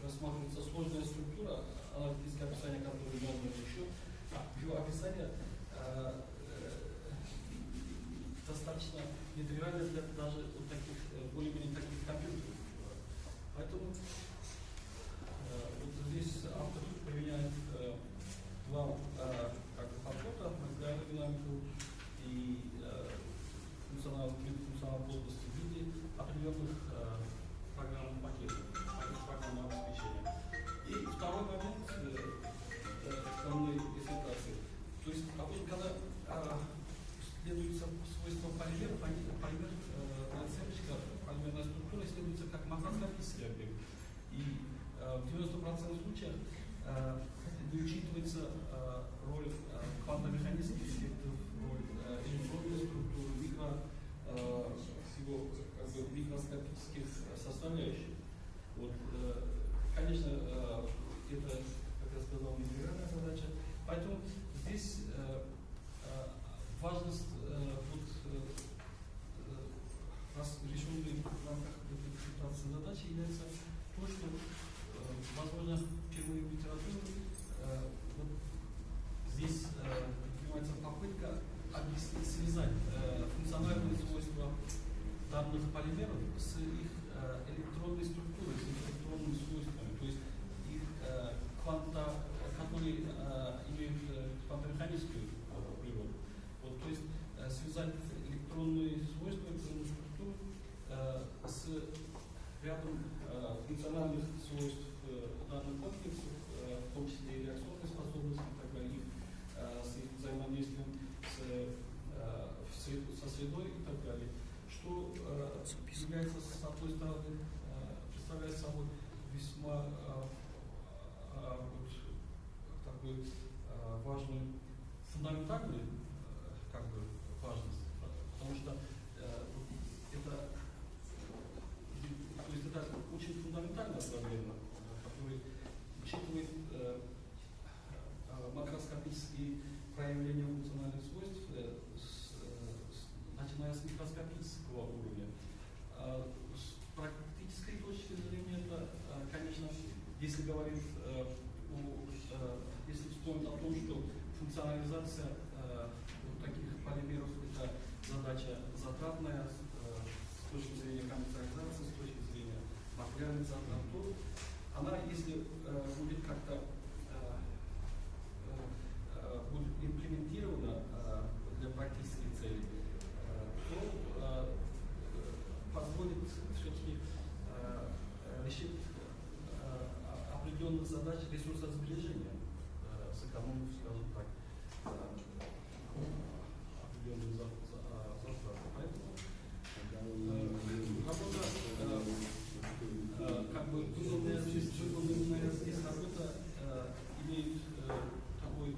рассматривается сложная структура, аналитическое описание, которое можно еще, его описание достаточно нетривиально для даже вот таких более-менее таких компьютеров. Поэтому вот здесь автор применяет два подхода: молекулярную динамику и функционал плотности в виде определенных программных пакетов, программного обеспечения. И второй момент основной диссертации. То есть обычно, когда исследуются свойства полимеров, полимерная структура исследуется как макроскопический объект. И в 90% случаев не учитывается роль квантомеханических эффектов, роль электронной структуры, микроскопических составляющих. Вот, конечно, это, как я сказал, нетривиальная задача. Поэтому здесь важность решенной в рамках интерпретации задачи является то, что, возможно, впервые в литературе вот здесь предпринимается попытка объяснить, связать функциональные свойства данных полимеров с их электронной структурой, с их электронными свойствами, то есть их кванта, которые имеют квантомеханическую природу. Вот, то есть связать электронные свойства, электронную структуру с рядом функциональных свойств данных комплексов, в том числе и реакционной способности и так далее, с их взаимодействием со средой и так далее, что является, с одной стороны, представляет собой весьма вот, такую важную, фундаментальную как бы, важность, потому что это очень фундаментальная проблема, которая учитывает макроскопические проявления функциональных свойств, начиная с микроскопического уровня. С практической точки зрения, это, конечно, если говорить если вспомнить о том, что функционализация вот таких полимеров это задача затратная с точки зрения коммерциализации, с точки зрения материальных затрат, то она, если будет как-то будет имплементирована для практических целей, то позволит все-таки решить определенных задач ресурсосбережения, сэкономив, скажем так, определенные затраты. Поэтому работа, как бы выполненная здесь работа имеет такой,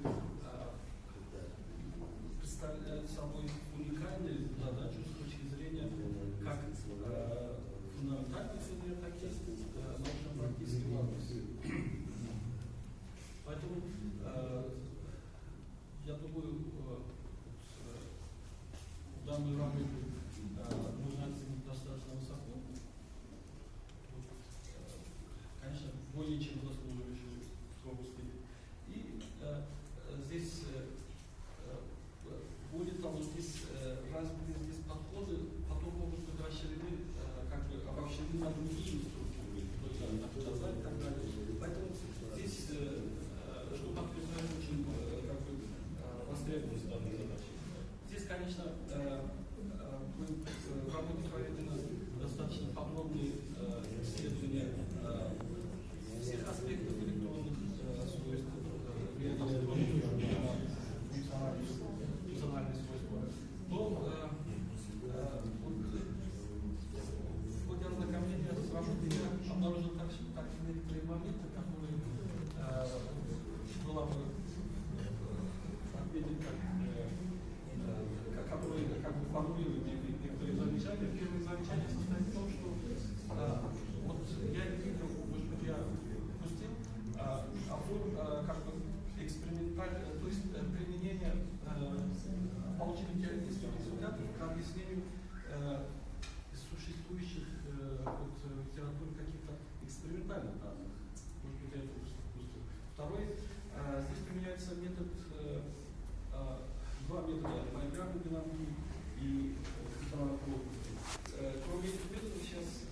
представляет собой уникальную задачу с точки зрения как фундаментальной цели, так и научно-практической важности. как бы экспериментальное, то есть применение получения теоретических результатов к объяснению существующих вот, в литературе каких-то экспериментальных данных. Может быть, я это уже допустил. Второй, здесь применяется метод, два метода молекулярной биологии и плотности. Кроме этих методов сейчас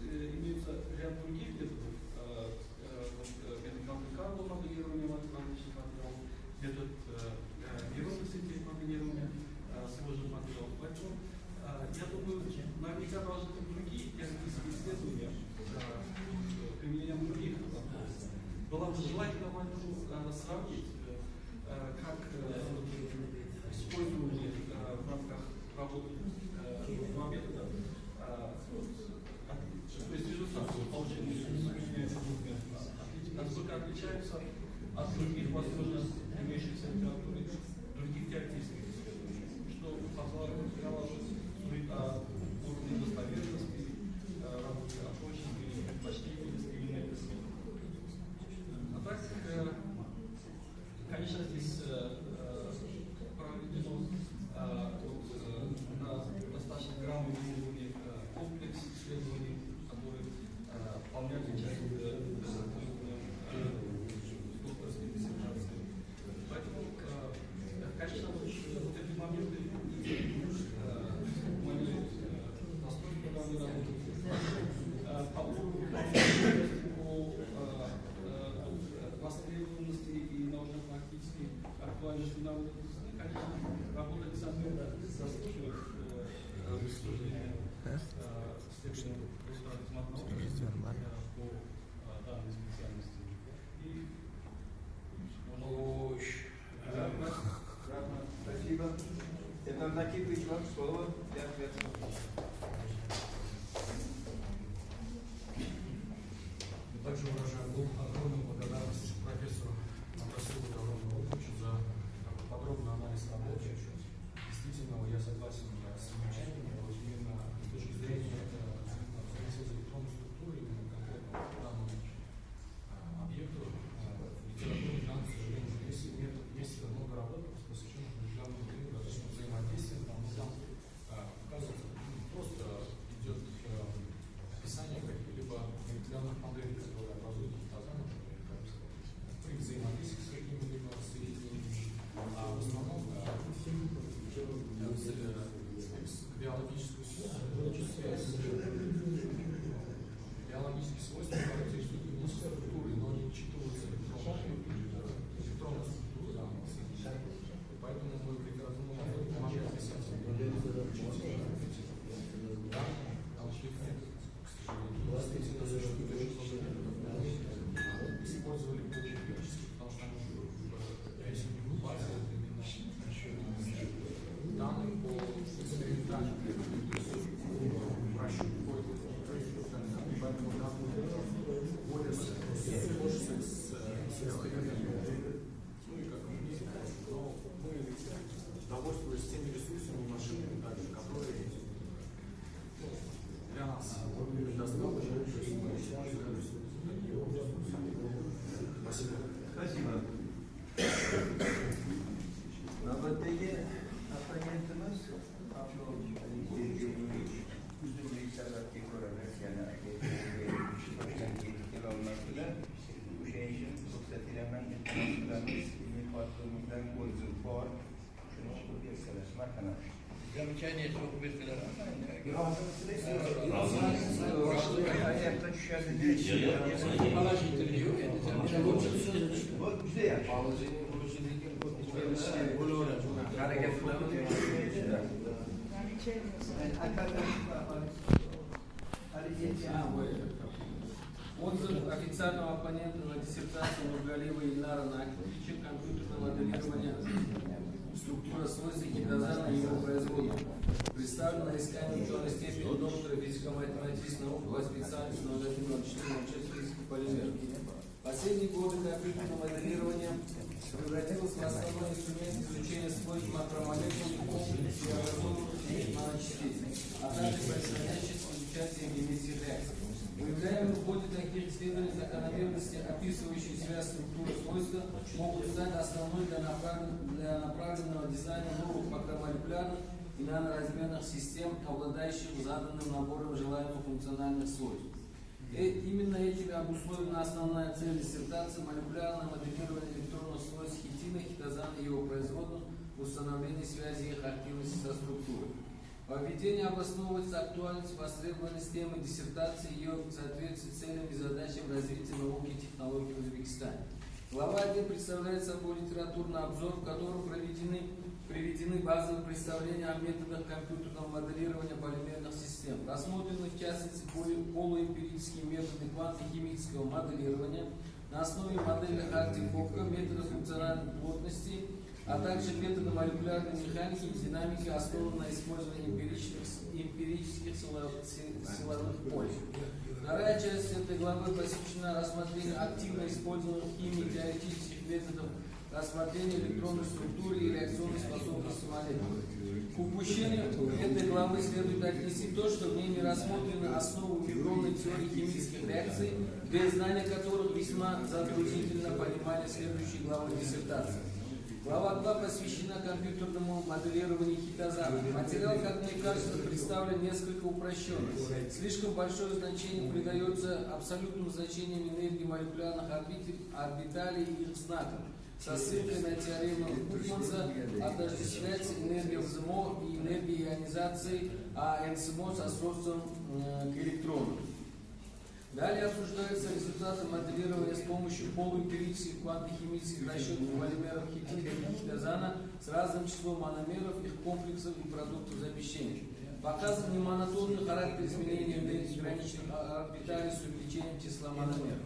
имеется ряд других методов. Метод Монте-Карло моделирования математических материалов, метод нейронных сетей моделирования сложных материалов. Поэтому я думаю, наверняка должны быть другие теоретические исследования применением других подходов. Было бы желательно сравнить, как использование в рамках работы два метода, то есть результаты получения насколько отличаются от других, возможно, имеющихся в литературе, других теоретических исследований, что позволяет судить о уровне достоверности работы опросников или предпочтений или исследований. А так, конечно, здесь проведено на достаточно грамотном уровне комплекс исследований, которые вполне отличаются докторской диссертации. Поэтому, конечно, вот эти моменты настолько данной работы по востребованности и научно-практической актуальности науки, конечно, работа диссертации заслуживает обсуждения степени по данной специальности. И Спасибо. Это Накипыч, вам слово для ответа. Также выражаю огромную благодарность профессору Абрасилу Гавроновичу за подробный анализ работы. Действительно, я согласен с замечаниями, именно с точки зрения электронной структуры, именно конкретно по данному объекту, литературных данных, к сожалению, есть много работ, посвященных молекулярному моделированию, различным взаимодействиям, там указывается, просто идет описание каких-либо молекулярных моделей, которые образуют мутазаны, при взаимодействии с какими-либо соединениями, а в основном биологические свойства характеристуют именно структуры, но не учитываются электронная структура данного соединения. Поэтому мы в литературном обзоре можем описать данные алгоритмы, к сожалению, действительно существует очень много методов. Использовали больше эмпирических, потому что они в базе именно данные по экспериментальным прощупывают. Поэтому у нас будет более сложно с экспериментами. Ну и как мы видим, но мы довольствуемся теми ресурсами и машинами, также, которые для нас достаточно. Спасибо. Спасибо. Navbatdagi opponentimiz uzunlik sababga ko'ra Rossiyani toshkentga kelolmadilar. O'sha uchun ruxsat etaman, iltimos qilamiz. Ilmiy xodimimizdan o'zi bor. Shuni olib bersalar. Marhamat. Замечание, что вы сказали. Ayakta tushadi. Положительный Вот juda yaxshi. Harakat Отзыв официального оппонента на диссертацию Нургалиева Ильнара на отличие компьютерного моделирования структура свойств гидозана и его производных. Представлено искание ученой степени доктора физико-математических наук по специальности 0104 физики полимер. Последние годы компьютерное моделирование превратилось в основной инструмент изучения свойств макромолекул и комплекс преобразованных наночастиц, а также происходящих с участием эмиссии реакций. Выявляем в ходе таких исследований закономерности, описывающие связь структуры свойств свойства могут стать основной для направленного дизайна новых макромолекулярных и наноразмерных систем, обладающих заданным набором желаемых функциональных свойств. Именно этими обусловлена основная цель диссертации — молекулярное моделирование электронных свойств хитина, хитозана и его производных, установление связи их активности со структурой. Во введении обосновывается актуальность, востребованность темы диссертации и ее соответствие целям и задачам развития науки и технологий в Узбекистане. Глава 1 представляет собой литературный обзор, в котором приведены базовые представления о методах компьютерного моделирования полимерных систем. Рассмотрены в частности полуэмпирические методы квантохимического моделирования на основе модели Харди-Фока, метода функциональной плотности, а также методы молекулярной механики и динамики, основанные на использовании эмпирических силовых полей. Вторая часть этой главы посвящена рассмотрению активно используемых в химии теоретических методов рассмотрения электронной структуры и реакционной способности молекул. К упущению этой главы следует отнести то, что в ней не рассмотрены основы микронной теории химических реакций, без знания которых весьма затруднительно понимание следующей главы диссертации. Глава 2 посвящена компьютерному моделированию хитозана. Материал, как мне кажется, представлен несколько упрощенно. Слишком большое значение придается абсолютным значениям энергии молекулярных орбиталей и их знаков. Со ссылкой на теорему Гуфманса отождествляется энергия ВЗМО и энергия ионизации, а НСМО со сродством к электрону. Далее обсуждаются результаты моделирования с помощью полуэмпирических квантохимических расчетов полимеров хитина и хитозана с разным числом мономеров, их комплексов и продуктов замещения. Показан немонотонный характер изменения энергии граничных орбиталей с увеличением числа мономеров.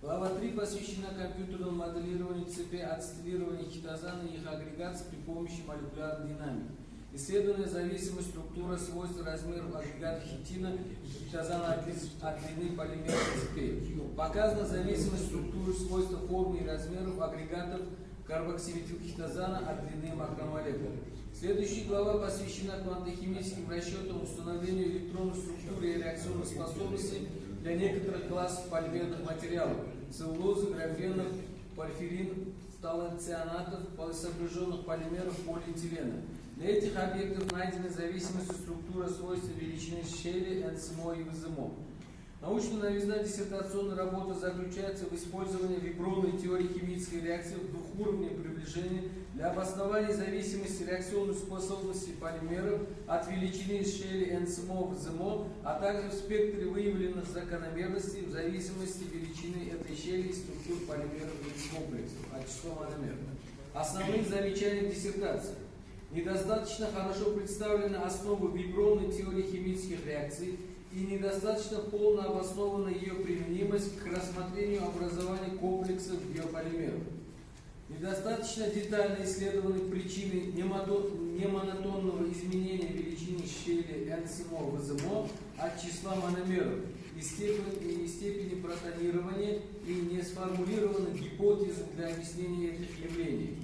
Глава 3 посвящена компьютерному моделированию цепи ацетилирования хитозана и их агрегации при помощи молекулярной динамики. Исследованная зависимость структуры, свойства, размеров агрегата хитина и хитозана от длины полимерных цепей. Показана зависимость структуры, свойства, формы и размеров агрегатов карбоксиметилхитозана от длины макромолекул. Следующая глава посвящена квантохимическим расчетам, установлению электронной структуры и реакционных способностей для некоторых классов полимерных материалов – целлулозы, графенов, порфирин, сталоцианатов, полисопряженных полимеров, полиэтилена. Для этих объектов найдены зависимости структуры, свойства, величины щели, НСМО и ВЗМО. Научная новизна диссертационной работы заключается в использовании вибронной теории химической реакции в двухуровневом приближении для обоснования зависимости реакционной способности полимеров от величины щели НСМО ВЗМО, а также в спектре выявленных закономерностей в зависимости величины этой щели и структур полимеров и комплексов от числа мономеров. Основные замечания диссертации. Недостаточно хорошо представлены основы вибронной теории химических реакций и недостаточно полно обоснована ее применимость к рассмотрению образования комплексов биополимеров. Недостаточно детально исследованы причины немонотонного изменения величины щели НСМО ВЗМО от числа мономеров и степени протонирования и не сформулированы гипотезы для объяснения этих явлений.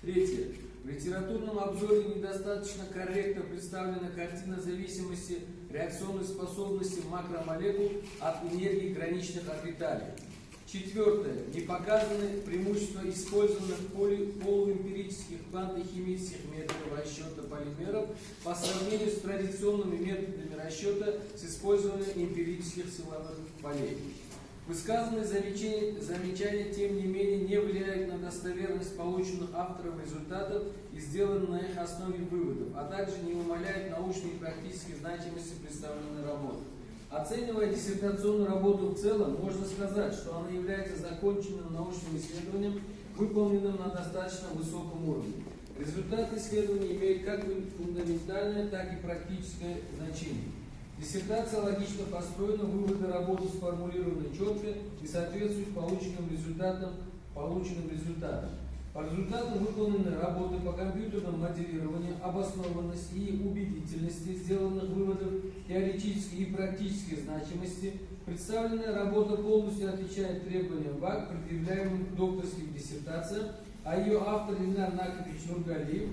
Третье. В литературном обзоре недостаточно корректно представлена картина зависимости реакционной способности макромолекул от энергии граничных орбиталей. Четвертое. Не показаны преимущества использованных полуэмпирических квантохимических методов расчета полимеров по сравнению с традиционными методами расчета с использованием эмпирических силовых полей. Высказанные замечания, тем не менее, не влияют на достоверность полученных автором результатов и сделанных на их основе выводов, а также не умаляют научной и практической значимости представленной работы. Оценивая диссертационную работу в целом, можно сказать, что она является законченным научным исследованием, выполненным на достаточно высоком уровне. Результаты исследования имеют как фундаментальное, так и практическое значение. Диссертация логично построена, выводы работы сформулированы четко и соответствуют полученным результатам. По результатам выполненной работы по компьютерному моделированию, обоснованности и убедительности сделанных выводов теоретической и практической значимости, представленная работа полностью отвечает требованиям ВАК, предъявляемым к докторским диссертациям, а ее автор Ильнар Накович Нургалиев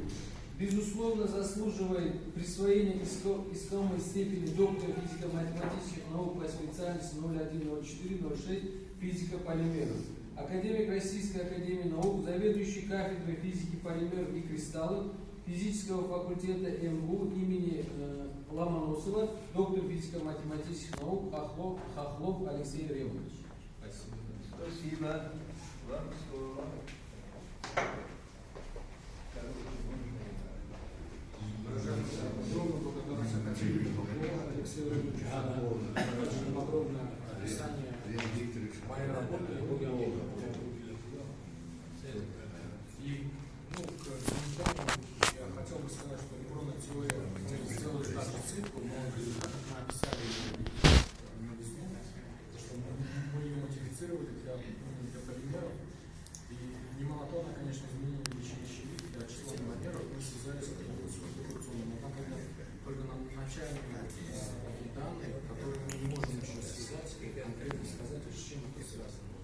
безусловно заслуживает присвоения искомой степени доктора физико-математических наук по специальности 010406 физика полимеров. академик Российской академии наук, заведующий кафедрой физики полимеров и кристаллов физического факультета МГУ имени Ломоносова, доктор физико-математических наук Хохлов Алексей Леонович. Спасибо. Спасибо. Вам слово. Огромную благодарность Алексею Леоновичу за подробное описание моей работы. И к замечанию я хотел бы сказать, что электронная теория сделает даже цифру, но как мы описали что мы ее модифицировали для полимеров. И не монотонно, конечно, изменение величины щели для числа мономеров мы связали с каким-то суперфункционным. Но там только на начальные такие данные, которые мы не можем еще связать и конкретно сказать, с чем это связано.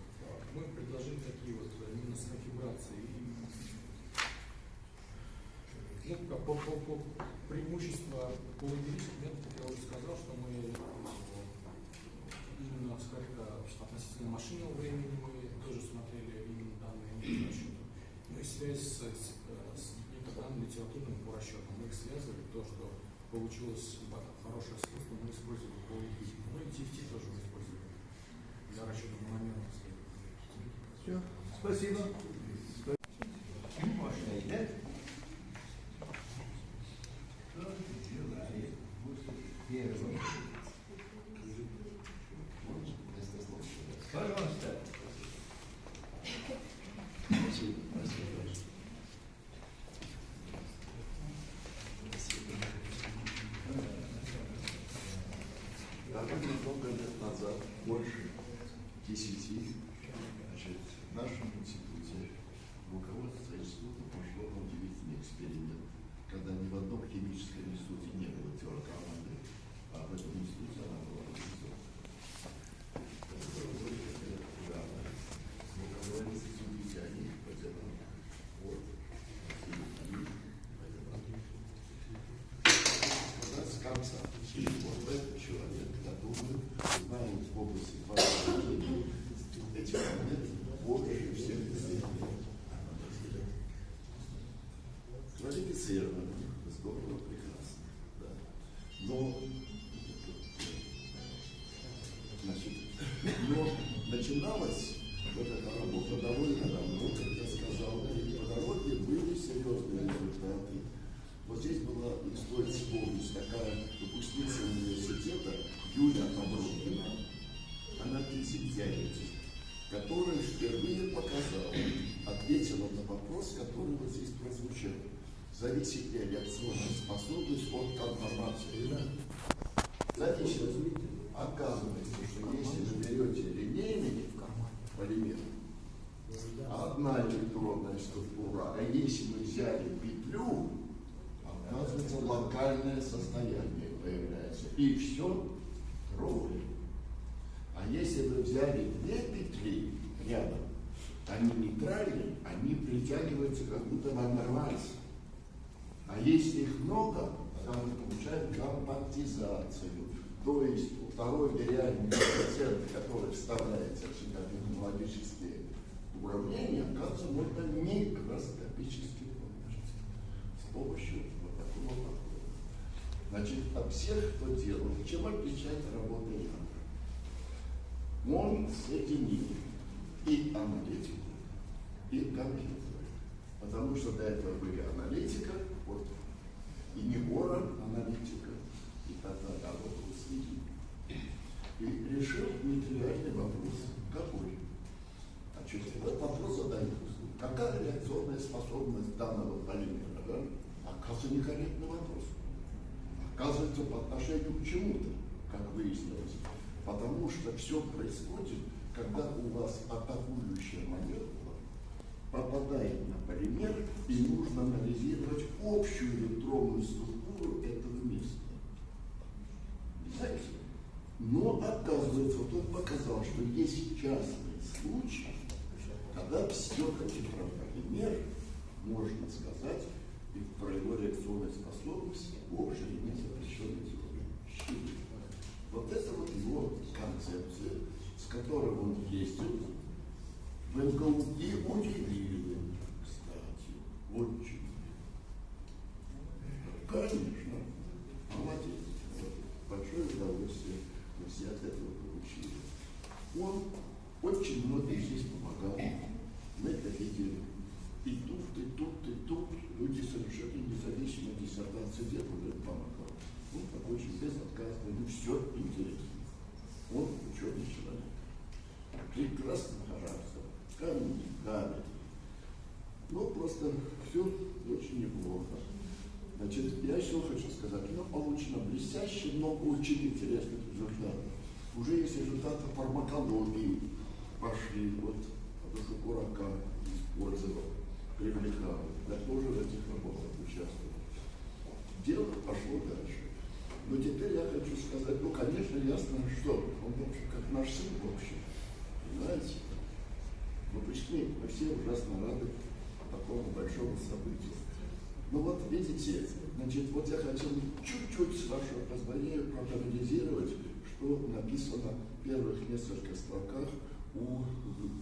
Мы предложили такие вот именно с конфигурацией. Ну, по преимуществу по эмпирическим методам я уже сказал, что мы именно относительно машинного времени мы тоже смотрели именно данные расчета. Ну и связь с данным литературным по расчетам. Мы их связывали, то, что получилось хорошее свойство, мы использовали по физике. Ну и TFT тоже мы использовали для расчета мономеров. Все, спасибо. Можно и да? Кто желает первым? Пожалуйста. Довольно много лет назад, больше 10, значит, в нашем институте руководство института пошло на удивительный эксперимент, когда ни в одном химическом институте не было теоркоманды, а в этом институте она была организована. Руководители судите о них по делам. Вот. У нас с конца. И вот этот человек, который знает в области квантовой этих моментов больше всех исследований. Квалифицировано, здорово, прекрасно. Да. Но, значит, начиналась вот эта работа довольно давно, как я сказал, и по дороге были серьезные результаты. Вот здесь была, и стоит вспомнить, такая выпускница университета Юля Аброкина, она физик-теоретик, которая впервые показала, ответила на вопрос, который вот здесь прозвучал. Зависит ли реакционная способность от конформации? Зависит. Оказывается, что если вы берете линейный полимер, одна электронная структура, а если мы взяли петлю, оказывается, локальное состояние появляется. И все ровно. А если вы взяли две петли рядом, они нейтральны, они притягиваются как будто в нормальность. А если их много, там мы получаем компактизацию. То есть второй реальный коэффициент, который вставляется в технологические уравнения, оказывается, можно микроскопически умножить с помощью вот такого подхода. Значит, от всех, кто делает, чем отличается работа ядра? Он соединил и аналитику, и компьютер. Потому что до этого были аналитика, вот, и Негора аналитика, и тогда работал с ним. И решил нетривиальный вопрос. Какой? Значит, вот вопрос задают. Какая реакционная способность данного полимера? Да? Оказывается, некорректный вопрос. Оказывается, по отношению к чему-то, как выяснилось. Потому что все происходит, когда у вас атакующая молекула попадает на полимер, и нужно анализировать общую электронную структуру этого места. Знаете? Но оказывается, вот он показал, что есть частные случаи, когда все-таки про полимер, можно сказать, и про его реакционную способность больше не запрещенной теории. Вот это вот его концепция, с которой он ездил В МГУ и удивили, кстати, очень. Конечно, молодец. Большое удовольствие мы все от этого получили. Он очень много здесь помогал. Мы это видели. И тут люди совершенно независимо диссертации делали, помогал. Он такой очень безотказный, ему все интересно. Он ученый человек. Прекрасный характер. Камень. Ну, просто все очень неплохо. Значит, я еще хочу сказать, получено блестяще, много очень интересных результатов. Уже есть результаты фармакологии пошли, вот потому что Курака использовал, привлекал, я тоже в этих работах участвовал. Дело пошло дальше. Но теперь я хочу сказать, конечно, ясно, что он, в общем, как наш сын, в общем, понимаете? Выпускник, мы все ужасно рады такому большому событию. Ну вот, видите, значит, вот я хотел чуть-чуть, с вашего позволения, проанализировать, что написано в первых нескольких строках у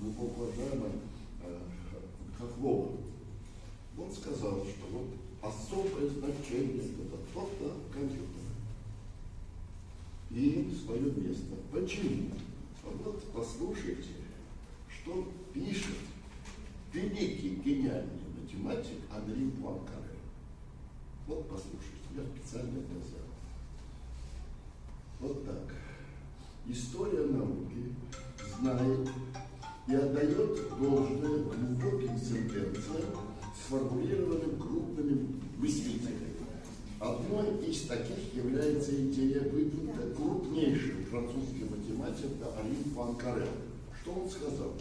глубоко уважаемого Хохлова. Он сказал, что вот особое значение это то-то компьютера. И свое место. Почему? Вот послушайте, что пишет великий гениальный математик Анри Пуанкаре. Вот послушайте, я специально это взял. Вот так. История науки знает и отдает должное глубоким сентенциям, сформулированным крупными мыслителями. Одной из таких является идея, выдвинутая крупнейшим французским математиком Анри Пуанкаре. Что он сказал?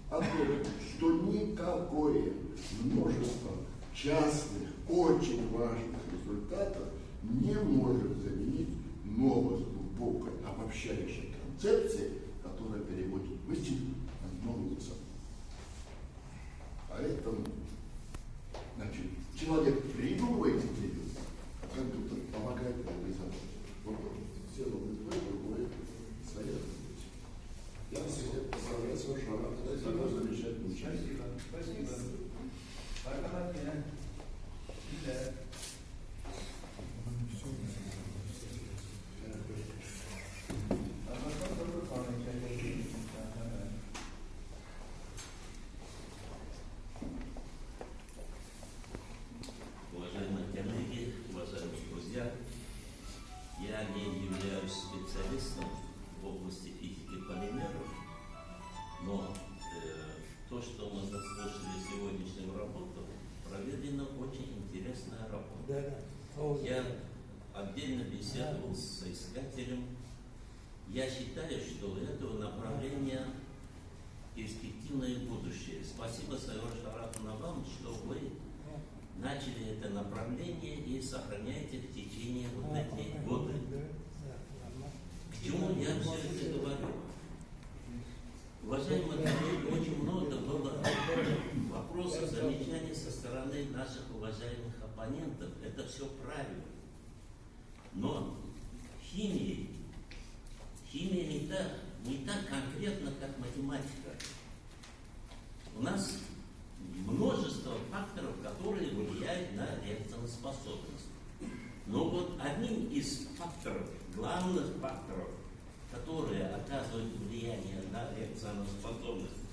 О том, что никакое множество частных, очень важных результатов не может заменить новой глубокой обобщающей концепции, которая переводит мысль на новый язык. Поэтому, значит, человек придумывает идею, а компьютер помогает реализовать. Вот все равно другое своя. Я поздравляю с вашей работой. Спасибо. Замечательный участник. Спасибо. Спасибо. Уважаемые коллеги, уважаемые друзья, я не являюсь специалистом в области физики полимеров, но то, что мы заслушали сегодняшнюю работу, проведена очень интересная работа. Я отдельно беседовал с соискателем. Я считаю, что у этого направления перспективное будущее. Спасибо, Сайор Шараф Набам, что вы начали это направление и сохраняете в течение вот этих года. К чему я все это говорю? Уважаемые коллеги, очень много было вопросов, замечаний со стороны наших уважаемых оппонентов. Это все правильно. Но химия не так конкретно, как математика. У нас множество факторов, которые влияют на реакционоспособность. Но вот одним из факторов, главных факторов, которые оказывают влияние на реакционоспособность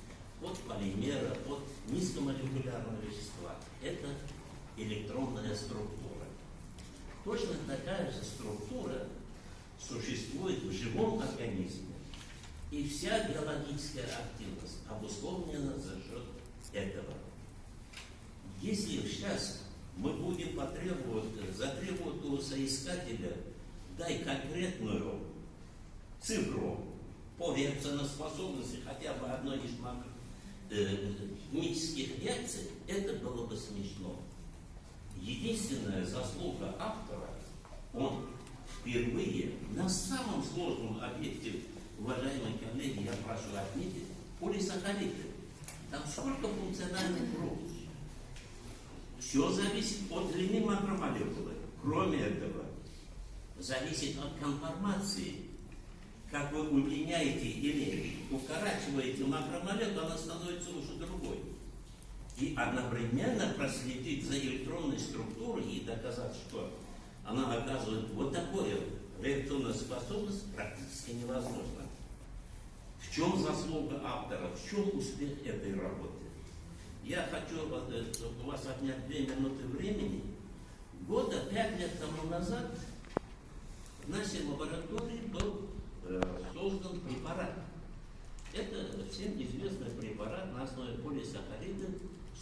от полимера, от низкомолекулярного вещества, это электронная структура. Точно такая же структура существует в живом организме. И вся биологическая активность обусловлена за счет этого. Если сейчас мы будем затребовать у соискателя, дай конкретную цифру по реакционоспособности хотя бы одной из химических реакций, это было бы смешно. Единственная заслуга автора, он впервые на самом сложном объекте, уважаемые коллеги, я прошу отметить, полисахариды. Там сколько функциональных групп? Все зависит от длины макромолекулы. Кроме этого, зависит от конформации. как вы удлиняете или укорачиваете макромолекулу, она становится уже другой. И одновременно проследить за электронной структурой и доказать, что она оказывает вот такую реакционную способность, практически невозможно. В чем заслуга автора, в чем успех этой работы? Я хочу у вас отнять 2 минуты времени. Года 5 лет тому назад в нашей лаборатории был создан препарат. Это всем известный препарат на основе полисахарида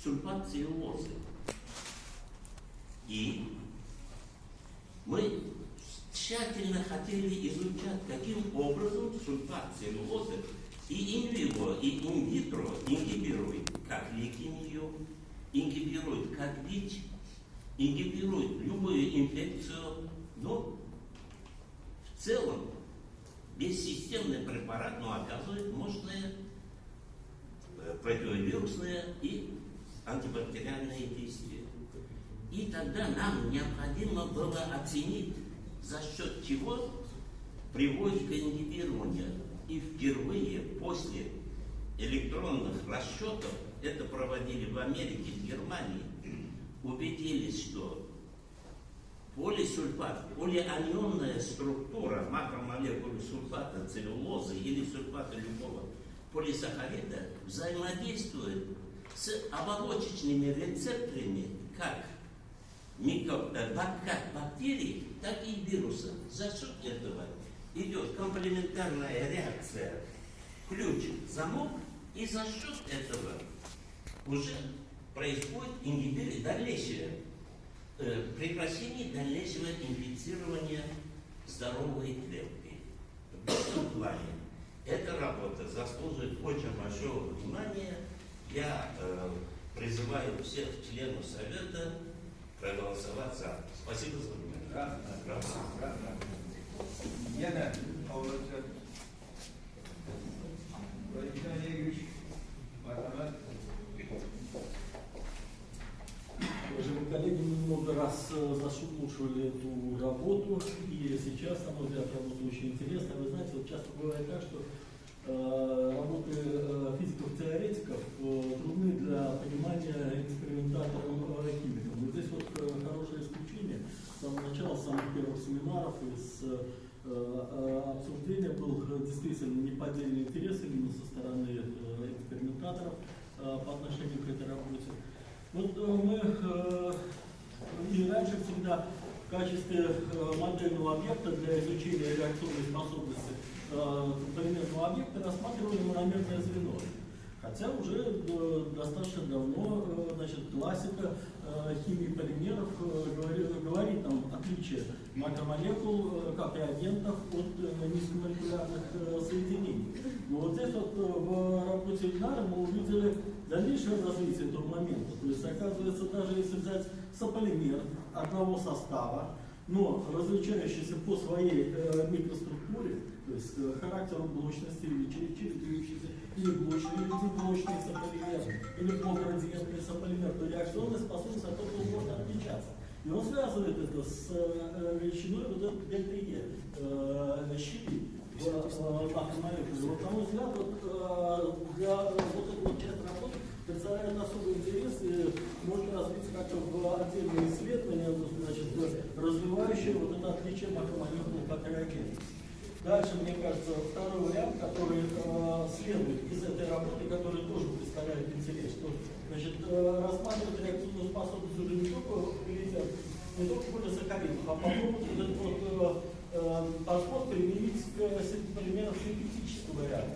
сульфат целлюлозы. И мы тщательно хотели изучать, каким образом сульфат целлюлозы и инвиво, и инвитро ингибирует как лейкемию, ингибирует как ВИЧ, ингибирует любую инфекцию, но в целом бессистемный препарат, но оказывает мощные противовирусные и антибактериальные действия. И тогда нам необходимо было оценить, за счет чего приводит к ингибированию. И впервые после электронных расчетов, это проводили в Америке, в Германии, убедились, что полисульфат, полианионная структура макромолекулы сульфата целлюлозы или сульфата любого полисахарида взаимодействует с оболочечными рецепторами как бактерий, так и вируса. За счет этого идет комплементарная реакция ключ-замок, и за счет этого уже происходит дальнейшее прекращение дальнейшего инфицирования здоровой клетки. В этом плане эта работа заслуживает очень большого внимания. Я призываю всех членов Совета проголосовать за. Спасибо за внимание. Yana olacak. Владимир Олегович, Мархамат. Уважаемые коллеги, мы много раз заслушивали эту работу, и сейчас, на мой взгляд, работа очень интересная. Вы знаете, вот часто бывает так, что работы физиков-теоретиков трудны для понимания экспериментаторам-химикам. Вот здесь вот хорошее исключение. С самого начала, с самых первых семинаров и с обсуждения был действительно неподдельный интерес именно со стороны экспериментаторов по отношению к этой работе. Вот мы и раньше всегда в качестве модельного объекта для изучения реакционной способности полимерного объекта рассматривали мономерное звено. Хотя уже достаточно давно классика химии полимеров говорит нам отличие макромолекул как реагентов от низкомолекулярных соединений. Но вот здесь вот в работе Ильнара мы увидели дальнейшее развитие этого момента. То есть, оказывается, даже если взять сополимер одного состава, но различающийся по своей микроструктуре, то есть характеру блочности или чередующийся, или блочный, или блочный сополимер, или блок-градиентный сополимер, то реакционная способность от этого может отличаться. И он связывает это с величиной вот этой дельта-Е щели в макромолекуле. Вот, на мой взгляд, для вот этой вот части работы представляет особый интерес и может развиться как-то в отдельные исследования, развивающие вот это отличие макромолекул как реагент. Дальше, мне кажется, второй вариант, который следует из этой работы, который тоже представляет интерес, что рассматривать реакционную способность уже не только полисахаридов, а попробовать вот этот вот подход применить к полимерам синтетического ряда.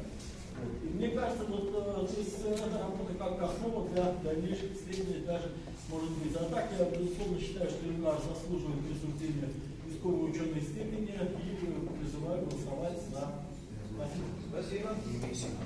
И мне кажется, то есть эта работа как основа для дальнейших исследований даже может быть. А так я, безусловно, считаю, что Ильнар заслуживает присуждения исковой ученой степени и призываю голосовать за. Спасибо. Спасибо.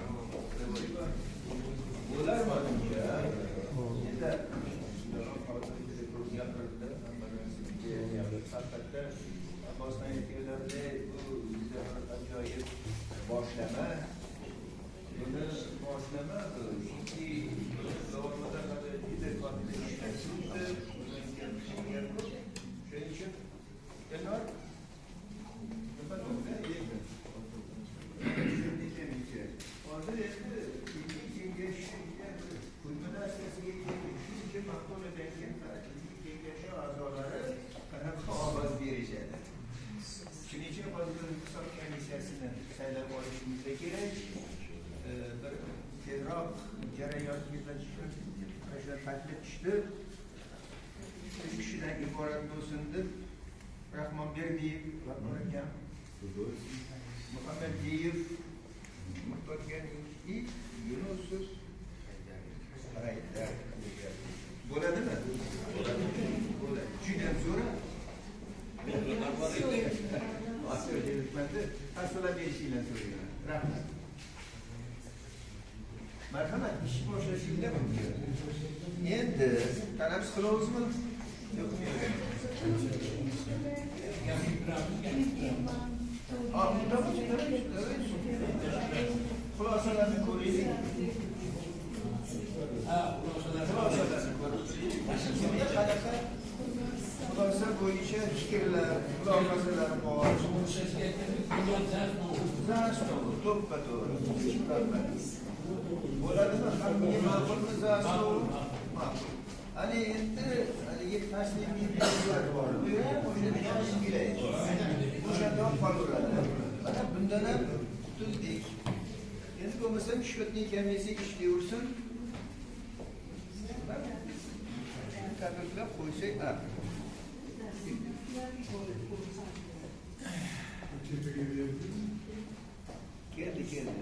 keyinroq jarayon o'sha taklif tushdi. 3 kishidan iborat bo'lsin deb Rahmonberdiyev bor ekan, Muhammadjeyev, Muhtotganiy, Yunusov, Haydar. Bo'ladimi? Bo'ladi. Juda zo'r. Hastalar berishinglar so'rayman. Rahmat. Marhamat, ish boshlashinglar mumkin. Endi talab qilamizmi? Yo'qmi? Xulosalarni ko'raylik. Xulosa bo'yicha fikrlar, mulohazalar bor. To'ppa-to'g'ri. Bo'ladimi? Hammaga ma'qulmi zasnov? Ma'qul. Ana endi haligi tashriflar bor. Bu ham o'shani tashkillaydi. O'shanda ham qolaveradi. Mana bundan ham qutuldik. Endi bo'lmasam счетный комисsiya ishlayversin. Takliflar qo'ysak, keldi.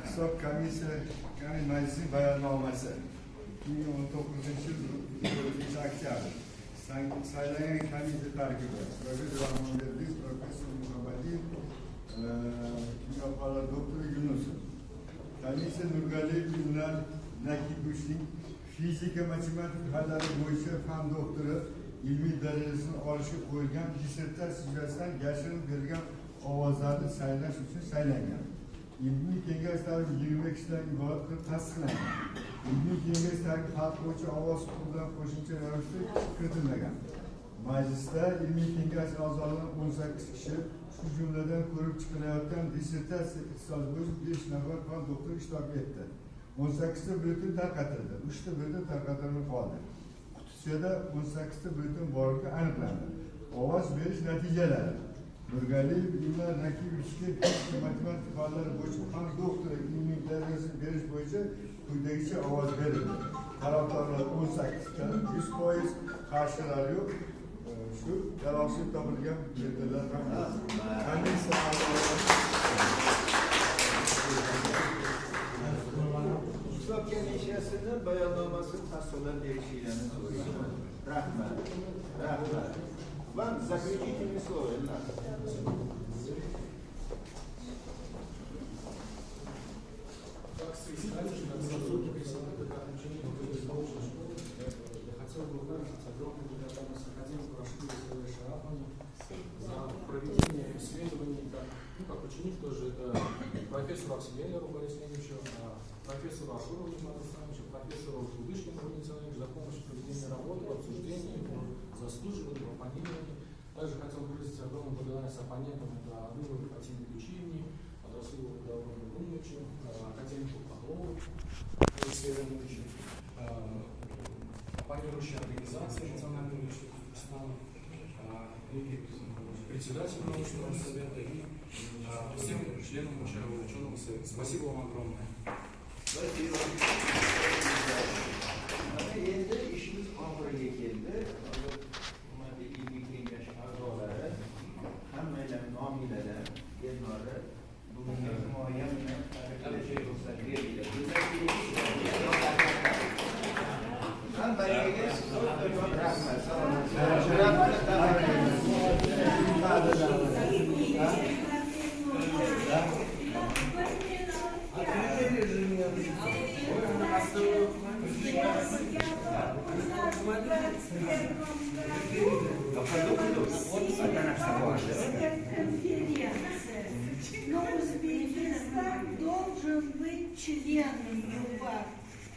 Hisob komissiyasi majlisining bayonnomasi 2019 yil 4 oktyabr saylangan komissiya tarkibi professor Rahmonberdiyev, professor Muhammadiyev, kimyo doktori Yunusov. Komissiya Nurgaliyev bilan Nakibovning fizika matematika fanlari bo'yicha fan doktori ilmiy darajasini olishga qo'yilgan dissertatsiya yuzasidan yashirin berilgan ovozlarni saylash uchun saylangan. İlmiy kengash tarifi 20 kishidan iborat qilib tasdiqlangan. İlmiy kengash tarifi xalq bo'yicha ovoz huquqidan qo'shimcha ravishda kiritilmagan. Majlisda ilmiy kengash a'zolari 18 kishi, shu jumladan ko'rib chiqilayotgan dissertatsiya ixtisosi bo'yicha 5 nafar fan doktor ishtirok etdi. 18 ta byulleten tarqatildi, 3 ta byulleten tarqatilmay qoldi. Qutisida 18 ta byulleten borligi aniqlandi. Ovoz berish natijalari: Nurgaliyev Ilmar Nakibovga matematika fanlari bo'yicha fan doktori ilmiy darajasini berish bo'yicha quyidagicha ovoz berildi. Tarafdorlar 18 ta, 100%, qarshilar yo'q. Shu jarohat topilgan yerdalar ham komissiya Hisob komissiyasini bayonnomasini tasdiqlab berishinglarni so'rayman. Rahmat. Вам заключительное слово. Как соискатель, на самом деле, заключение должности должности, хотя хотел бы выразить огромную благодарность академику Рашиду Васильевичу Шарафовне за проведение исследований, как ученик тоже, это профессору Аксельеру Борису Леонидовичу, профессору Ашурову Ивану Александровичу, профессору Вышкину Владимиру Александровичу за помощь в проведении работы, в обсуждении, в заслуживании, в оппонировании. Также хотел выразить огромную благодарность оппонентам, это Адылову Татьяне Ключиевне, Адрасулову Даврону Румовичу, академику Павлову Алексею Ивановичу, оппонирующей организации Национального университета Казахстана, и председателю научного совета и всем членам ученого совета. Спасибо вам огромное. Спасибо. Endi ishimiz oxiriga keldi. Hurmatli ilmiy kengash a'zolari, hammalar nomiyalar, Elnora bugungi himoyamni ta'riflashga ruxsat beringlar. Hammaga rahmat. Но Узбекистан должен быть членом ЮБАК.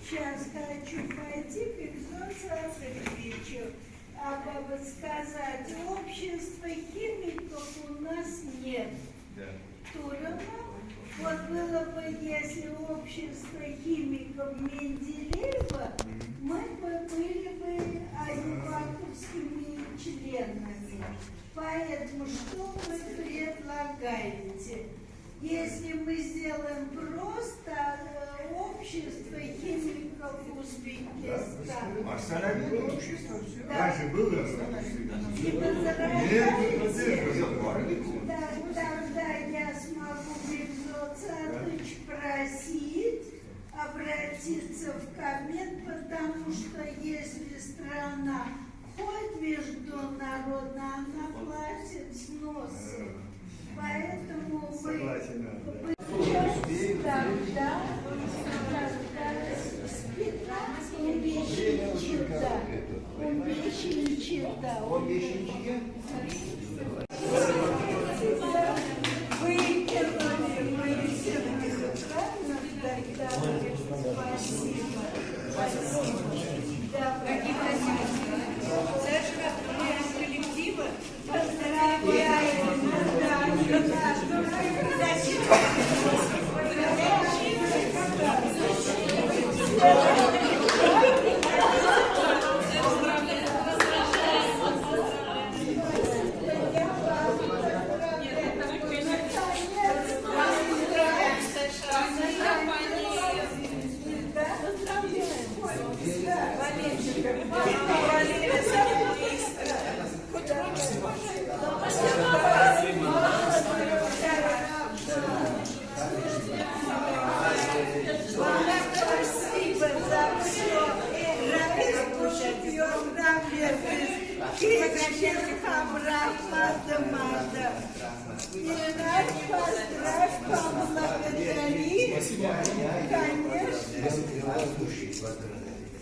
Сейчас хочу пойти к Игзону Сасаревичу, сказать, общества химиков у нас нет. Турова. Вот было бы, если общество химиков Менделеева, мы бы были бы аюбаковскими членами. Поэтому что вы предлагаете? Если мы сделаем просто общество химиков Узбекистана. Остановили общество, все. Да. Раньше было. Тогда я смогу Бекзот Садыч просить обратиться в Кабмин, потому что если страна хоть международно, она платит взносы. Поэтому вы тогда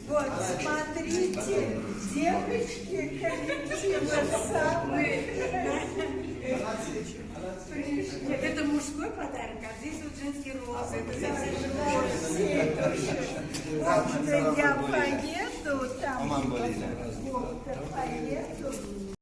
вот, смотрите, девочки, коллективы самые. Это мужской подарок, а здесь вот женский розы. Вот я поеду, там доктор поеду.